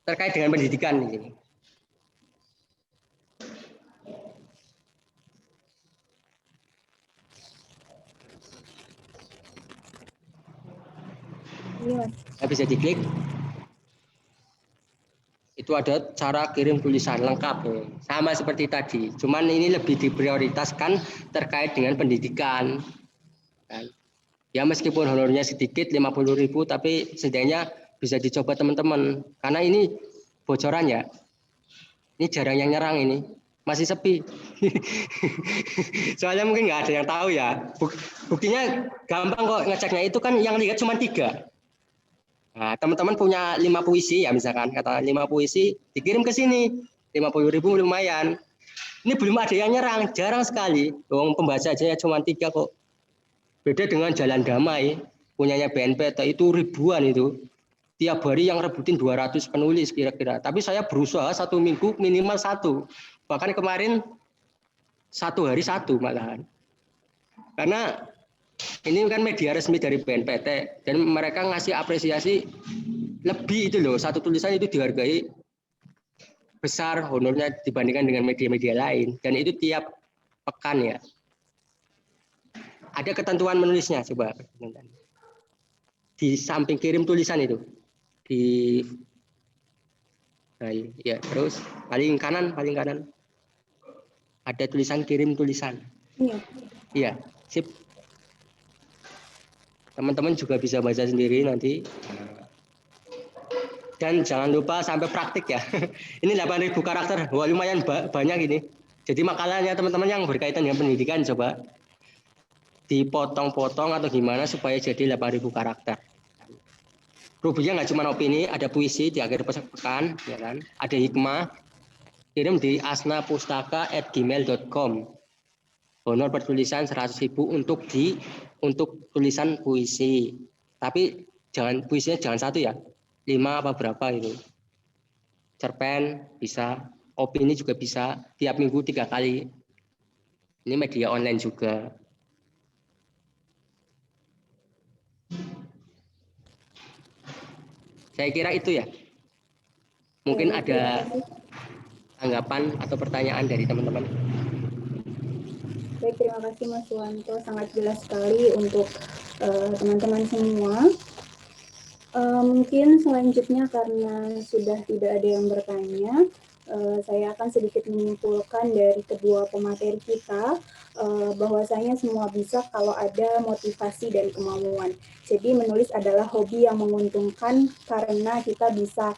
terkait dengan pendidikan ini. Bisa diklik. Itu ada cara kirim tulisan lengkap, sama seperti tadi. Cuman ini lebih diprioritaskan terkait dengan pendidikan. Ya meskipun honornya sedikit 50.000, tapi setidaknya bisa dicoba teman-teman. Karena ini bocoran ya. Ini jarang yang nyerang ini. Masih sepi. Soalnya mungkin nggak ada yang tahu ya. Buktinya gampang kok ngeceknya, itu kan yang lihat cuma 3. Nah, teman-teman punya 5 puisi ya, misalkan kata 5 puisi dikirim ke sini, 50.000 lumayan. Ini belum ada yang nyerang, jarang sekali. Pembaca aja ya cuma 3 kok. Beda dengan Jalan Damai, punyanya BNPT itu ribuan itu. Tiap hari yang rebutin 200 penulis kira-kira. Tapi saya berusaha 1 minggu minimal 1. Bahkan kemarin 1 hari 1 malahan. Karena ini kan media resmi dari BNPT dan mereka ngasih apresiasi lebih itu loh, satu tulisan itu dihargai besar honornya dibandingkan dengan media-media lain, dan itu tiap pekan ya. Ada ketentuan menulisnya, coba di samping kirim tulisan itu di ya, terus paling kanan ada tulisan kirim tulisan. Iya, sip. Teman-teman juga bisa baca sendiri nanti. Dan jangan lupa sampai praktik ya. Ini 8.000 karakter, wah lumayan banyak ini. Jadi makalahnya teman-teman yang berkaitan dengan pendidikan coba dipotong-potong atau gimana supaya jadi 8.000 karakter. Rubinya nggak cuma opini, ada puisi di akhir pekan, ya kan? Ada hikmah. Kirim di asnapustaka@gmail.com. Honor pertulisan 100.000 untuk tulisan puisi. Tapi puisinya jangan satu ya. 5 apa berapa itu. Cerpen bisa, opini juga bisa, tiap minggu 3 kali. Ini media online juga. Saya kira itu ya. Mungkin ada tanggapan atau pertanyaan dari teman-teman. Baik, terima kasih Mas Suwanto. Sangat jelas sekali untuk teman-teman semua. Mungkin selanjutnya karena sudah tidak ada yang bertanya, saya akan sedikit menyimpulkan dari kedua pemateri kita bahwasanya semua bisa kalau ada motivasi dan kemauan. Jadi menulis adalah hobi yang menguntungkan karena kita bisa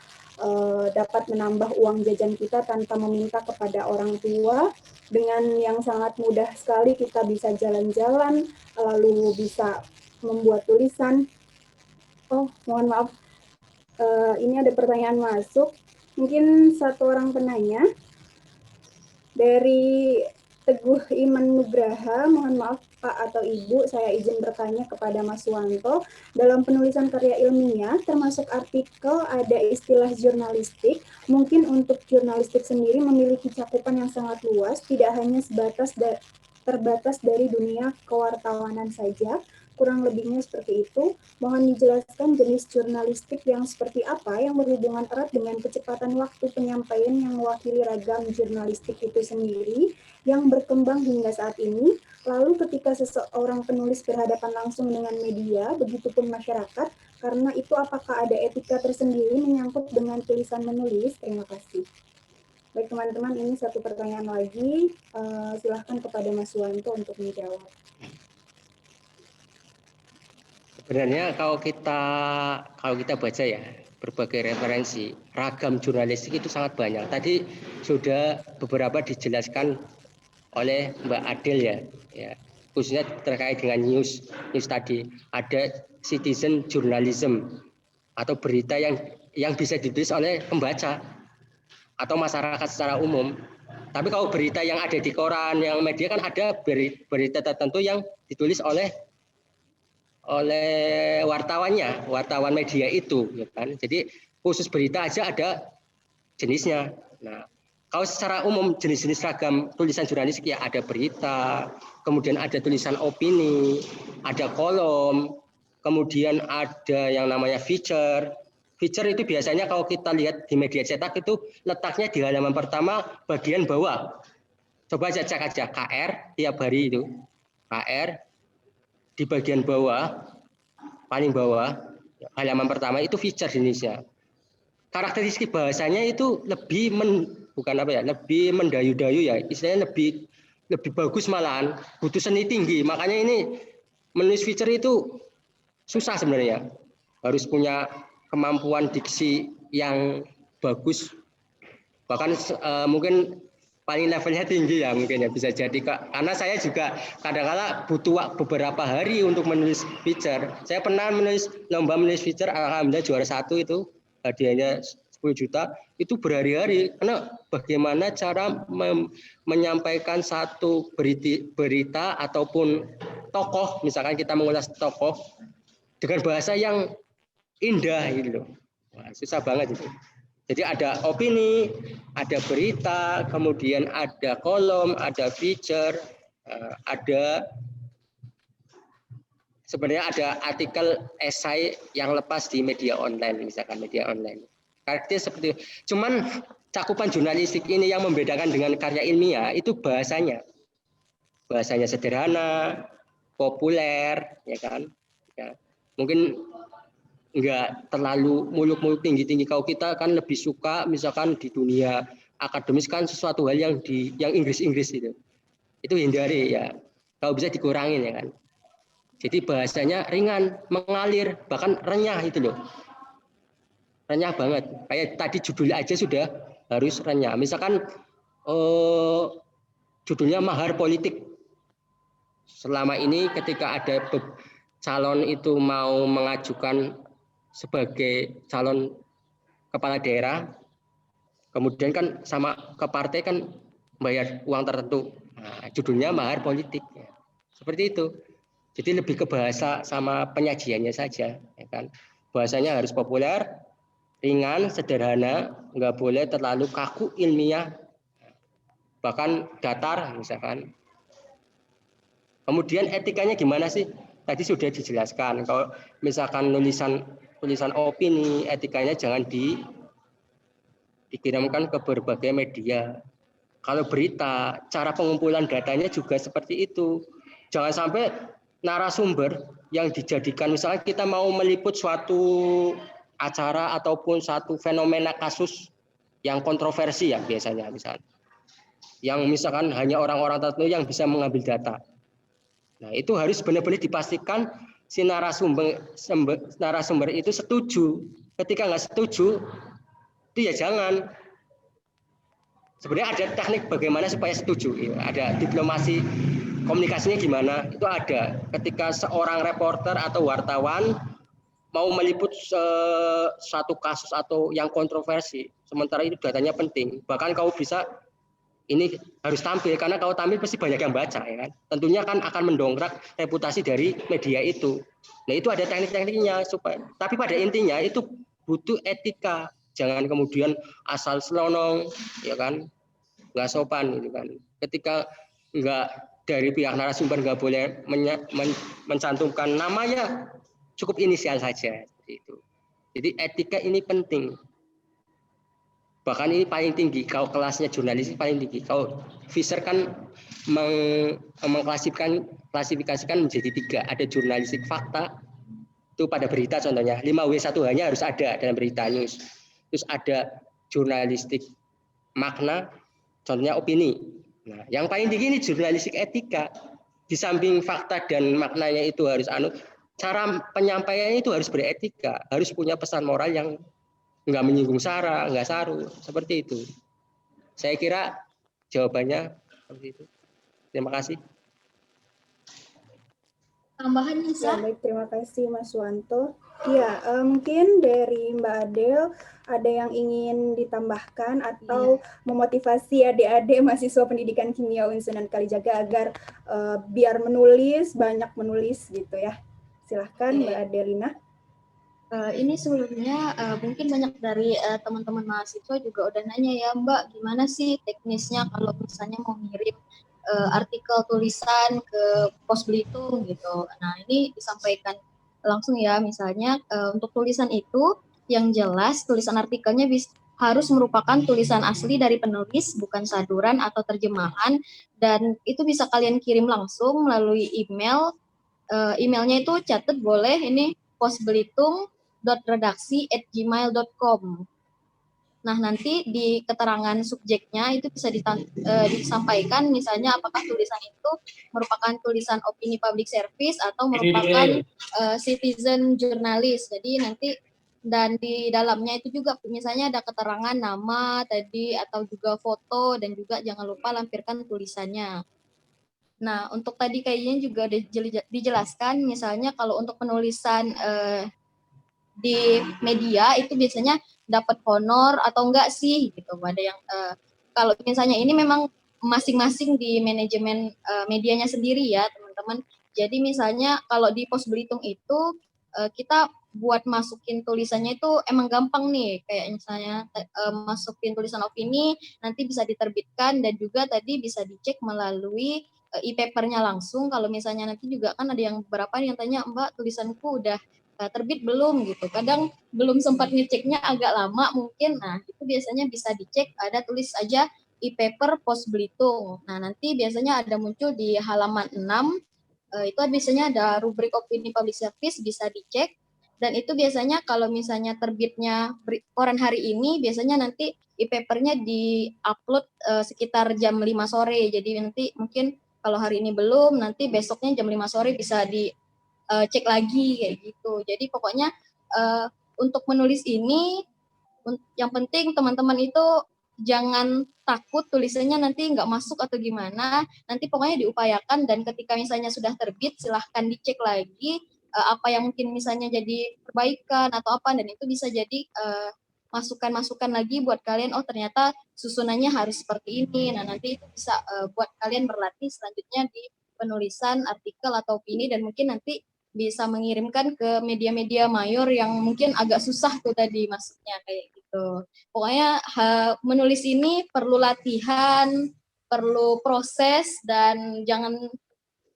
dapat menambah uang jajan kita tanpa meminta kepada orang tua. Dengan yang sangat mudah sekali kita bisa jalan-jalan, lalu bisa membuat tulisan. Oh, mohon maaf. Ini ada pertanyaan masuk. Mungkin satu orang penanya. Dari Teguh Iman Nugraha, mohon maaf Pak atau Ibu, saya izin bertanya kepada Mas Suwanto. Dalam penulisan karya ilmiah, termasuk artikel, ada istilah jurnalistik. Mungkin untuk jurnalistik sendiri memiliki cakupan yang sangat luas, tidak hanya terbatas dari dunia kewartawanan saja. Kurang lebihnya seperti itu. Mohon dijelaskan jenis jurnalistik yang seperti apa yang berhubungan erat dengan kecepatan waktu penyampaian yang mewakili ragam jurnalistik itu sendiri yang berkembang hingga saat ini. Lalu ketika seseorang penulis berhadapan langsung dengan media, begitupun masyarakat, karena itu apakah ada etika tersendiri menyangkut dengan tulisan menulis? Terima kasih. Baik teman-teman, ini satu pertanyaan lagi. Silahkan kepada Mas Suwanto untuk menjawab. Sebenarnya kalau kita baca ya berbagai referensi, ragam jurnalistik itu sangat banyak. Tadi sudah beberapa dijelaskan oleh Mbak Adel ya, khususnya terkait dengan news tadi. Ada citizen journalism atau berita yang bisa ditulis oleh pembaca atau masyarakat secara umum. Tapi kalau berita yang ada di koran, yang media kan ada berita tertentu yang ditulis oleh wartawan media itu, ya kan. Jadi khusus berita aja ada jenisnya. Nah, kalau secara umum jenis-jenis ragam tulisan jurnalistik ya ada berita, kemudian ada tulisan opini, ada kolom, kemudian ada yang namanya feature. Feature itu biasanya kalau kita lihat di media cetak itu letaknya di halaman pertama bagian bawah. Coba aja cek aja KR tiap hari itu. KR di bagian bawah, paling bawah, halaman pertama itu feature jenisnya. Karakteristik bahasanya itu lebih lebih mendayu-dayu ya, istilahnya lebih bagus malahan, butuh seni tinggi. Makanya ini menulis feature itu susah sebenarnya. Harus punya kemampuan diksi yang bagus. Bahkan mungkin paling levelnya tinggi ya mungkin ya, bisa jadi karena saya juga kadang-kala butuh beberapa hari untuk menulis feature. Saya pernah lomba menulis feature, alhamdulillah juara 1 itu, hadiahnya 10 juta, itu berhari-hari karena bagaimana cara menyampaikan satu berita ataupun tokoh, misalkan kita mengulas tokoh dengan bahasa yang indah gitu loh. Wah, susah banget itu. Jadi ada opini, ada berita, kemudian ada kolom, ada feature, ada sebenarnya ada artikel esai yang lepas di media online, misalkan media online. Karena seperti itu. Cuman cakupan jurnalistik ini yang membedakan dengan karya ilmiah itu bahasanya sederhana, populer, ya kan? Ya. Mungkin enggak terlalu muluk-muluk tinggi-tinggi. Kalau kita kan lebih suka misalkan di dunia akademis kan sesuatu hal yang Inggris-Inggris itu hindari ya. Kalau bisa dikurangin ya kan. Jadi bahasanya ringan, mengalir, bahkan renyah itu loh. Renyah banget. Kayak tadi judul aja sudah harus renyah. Misalkan judulnya Mahar Politik. Selama ini ketika ada calon itu mau mengajukan sebagai calon kepala daerah, kemudian kan sama ke partai kan bayar uang tertentu. Nah, judulnya Mahar Politik. Seperti itu. Jadi lebih ke bahasa sama penyajiannya saja, ya kan? Bahasanya harus populer, ringan, sederhana, nggak boleh terlalu kaku ilmiah, bahkan datar misalkan. Kemudian etikanya gimana sih? Tadi sudah dijelaskan. Kalau misalkan tulisan opini, etikanya jangan dikirimkan ke berbagai media. Kalau berita, cara pengumpulan datanya juga seperti itu. Jangan sampai narasumber yang dijadikan, misalnya kita mau meliput suatu acara ataupun satu fenomena kasus yang kontroversi ya biasanya, misalnya. Yang misalkan hanya orang-orang tertentu yang bisa mengambil data. Nah, itu harus benar-benar dipastikan si narasumber itu setuju. Ketika nggak setuju, itu ya jangan. Sebenarnya ada teknik bagaimana supaya setuju. Ada diplomasi komunikasinya gimana? Itu ada. Ketika seorang reporter atau wartawan mau meliput suatu kasus atau yang kontroversi, sementara itu datanya penting. Bahkan kau bisa ini harus tampil, karena kalau tampil pasti banyak yang baca, ya kan? Tentunya kan akan mendongkrak reputasi dari media itu. Nah, itu ada teknik-tekniknya supaya. Tapi pada intinya itu butuh etika. Jangan kemudian asal selonong, ya kan? Nggak sopan, gitu kan? Ketika nggak dari pihak narasumber nggak boleh mencantumkan namanya, cukup inisial saja, seperti itu. Jadi etika ini penting. Bahkan ini paling tinggi, kalau kelasnya jurnalis paling tinggi. Kalau Fisher kan mengklasifikasikan menjadi 3. Ada jurnalistik fakta, itu pada berita contohnya. 5W1H-nya harus ada dalam berita news. Terus ada jurnalistik makna, contohnya opini. Nah, yang paling tinggi ini jurnalistik etika. Di samping fakta dan maknanya itu harus cara penyampaiannya itu harus beretika, harus punya pesan moral yang nggak menyinggung sara, nggak saru, seperti itu. Saya kira jawabannya seperti itu. Terima kasih. Tambahan Ya, Nisa? baik, terima kasih Mas Wanto. Ya, mungkin dari Mbak Adel ada yang ingin ditambahkan atau memotivasi adik-adik mahasiswa pendidikan kimia UIN Sunan Kalijaga agar biar banyak menulis gitu ya. Silahkan Mbak Adelina. Ini sebelumnya mungkin banyak dari teman-teman mahasiswa juga udah nanya ya Mbak, gimana sih teknisnya kalau misalnya mau ngirim artikel tulisan ke Pos Belitung gitu. Nah, ini disampaikan langsung ya, misalnya untuk tulisan itu yang jelas tulisan artikelnya harus merupakan tulisan asli dari penulis, bukan saduran atau terjemahan, dan itu bisa kalian kirim langsung melalui email. Emailnya itu catat boleh ini posbelitung.redaksi@gmail.com. Nah, nanti di keterangan subjeknya itu bisa disampaikan misalnya apakah tulisan itu merupakan tulisan opini public service atau merupakan citizen jurnalis. Jadi nanti dan di dalamnya itu juga misalnya ada keterangan nama tadi atau juga foto, dan juga jangan lupa lampirkan tulisannya. Nah, untuk tadi kayaknya juga dijelaskan misalnya kalau untuk penulisan di media itu biasanya dapat honor atau enggak sih gitu. Ada yang kalau misalnya ini memang masing-masing di manajemen medianya sendiri ya teman-teman. Jadi misalnya kalau di Pos Belitung itu kita buat masukin tulisannya itu emang gampang nih, kayak misalnya masukin tulisan opini nanti bisa diterbitkan, dan juga tadi bisa dicek melalui e-papernya langsung. Kalau misalnya nanti juga kan ada yang beberapa yang tanya, Mbak tulisanku udah terbit belum gitu. Kadang belum sempat ngeceknya agak lama mungkin. Nah itu biasanya bisa dicek, ada tulis aja e-paper Pos Belitung. Nah nanti biasanya ada muncul di halaman 6, itu biasanya ada rubrik opini public service, bisa dicek. Dan itu biasanya kalau misalnya terbitnya koran hari ini, biasanya nanti e-papernya di-upload sekitar jam 5 sore. Jadi nanti mungkin kalau hari ini belum, nanti besoknya jam 5 sore bisa dicek lagi kayak gitu. Jadi pokoknya untuk menulis ini, yang penting teman-teman itu jangan takut tulisannya nanti nggak masuk atau gimana. Nanti pokoknya diupayakan, dan ketika misalnya sudah terbit, silahkan dicek lagi apa yang mungkin misalnya jadi perbaikan atau apa, dan itu bisa jadi masukan-masukan lagi buat kalian, oh ternyata susunannya harus seperti ini. Nah nanti itu bisa buat kalian berlatih selanjutnya di penulisan artikel atau opini, dan mungkin nanti bisa mengirimkan ke media-media mayor yang mungkin agak susah tuh tadi masuknya kayak gitu. Pokoknya menulis ini perlu latihan, perlu proses, dan jangan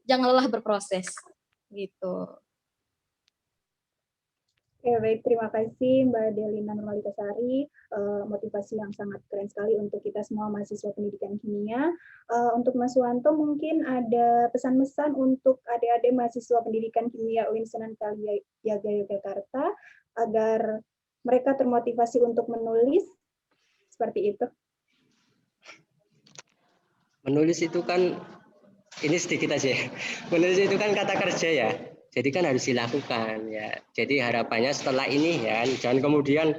lelah berproses gitu. Oke, baik. Terima kasih Mbak Delina Nurmalitasari. Motivasi yang sangat keren sekali untuk kita semua mahasiswa pendidikan kimia. Untuk Mas Suwanto, mungkin ada pesan-pesan untuk adik-adik mahasiswa pendidikan kimia UIN Sunan Kalijaga Yogyakarta agar mereka termotivasi untuk menulis, seperti itu. Menulis itu kan, ini sedikit aja ya. Menulis itu kan kata kerja ya. Jadi kan harus dilakukan ya. Jadi harapannya setelah ini ya, jangan kemudian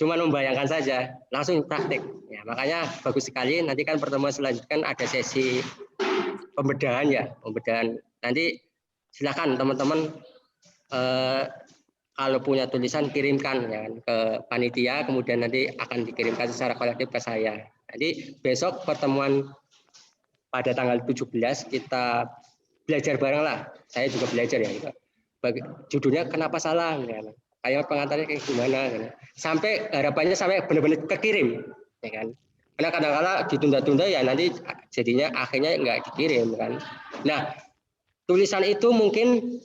cuma membayangkan saja, langsung praktik. Ya, makanya bagus sekali. Nanti kan pertemuan selanjutnya kan ada sesi pembedahan ya, pembedahan. Nanti silakan teman-teman kalau punya tulisan kirimkan ya ke panitia, kemudian nanti akan dikirimkan secara kolektif ke saya. Nanti besok pertemuan pada tanggal 17 kita belajar bareng lah. Saya juga belajar ya. Judulnya kenapa salah? Ya. Kayak pengantarnya kayak gimana? Ya. Sampai harapannya sampai benar-benar kekirim, ya kan? Karena kadang-kala ditunda-tunda ya nanti jadinya akhirnya nggak dikirim kan. Nah, tulisan itu mungkin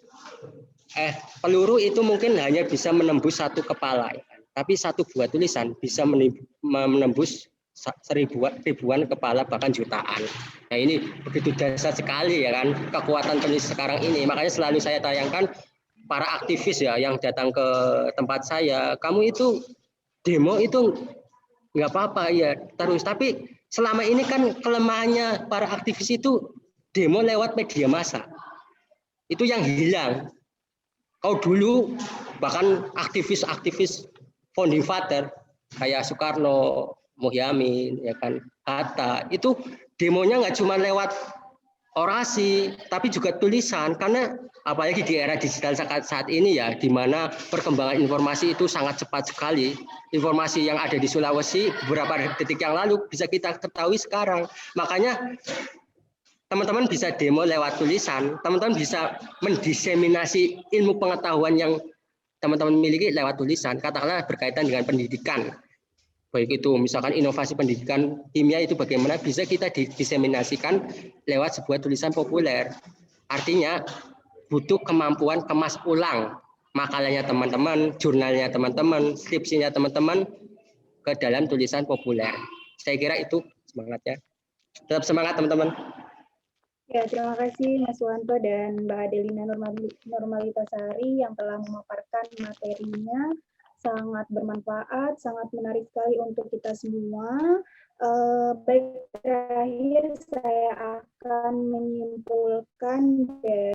peluru itu mungkin hanya bisa menembus satu kepala, ya kan? Tapi satu buah tulisan bisa menembus ribuan kepala, bahkan jutaan. Nah ini begitu dahsyat sekali ya kan kekuatan penulis sekarang ini. Makanya selalu saya tayangkan para aktivis ya yang datang ke tempat saya, kamu itu demo itu nggak apa-apa ya terus. Tapi selama ini kan kelemahannya para aktivis itu demo lewat media massa. Itu yang hilang. Kalau dulu bahkan aktivis-aktivis founding father kayak Soekarno, Muhyamin, ya kan, Hatta, itu demonya nggak cuma lewat orasi, tapi juga tulisan. Karena apalagi di era digital saat ini ya, di mana perkembangan informasi itu sangat cepat sekali. Informasi yang ada di Sulawesi beberapa detik yang lalu bisa kita ketahui sekarang. Makanya teman-teman bisa demo lewat tulisan, teman-teman bisa mendiseminasi ilmu pengetahuan yang teman-teman miliki lewat tulisan, katakanlah berkaitan dengan pendidikan. Baik itu misalkan inovasi pendidikan kimia itu bagaimana bisa kita diseminasikan lewat sebuah tulisan populer. Artinya butuh kemampuan kemas ulang makalahnya teman-teman, jurnalnya teman-teman, skripsinya teman-teman ke dalam tulisan populer. Saya kira itu semangatnya. Tetap semangat teman-teman. Ya, terima kasih Mas Suwanto dan Mbak Adelina Nurmalitasari yang telah memaparkan materinya. Sangat bermanfaat, sangat menarik sekali untuk kita semua. Baik, terakhir saya akan menyimpulkan dari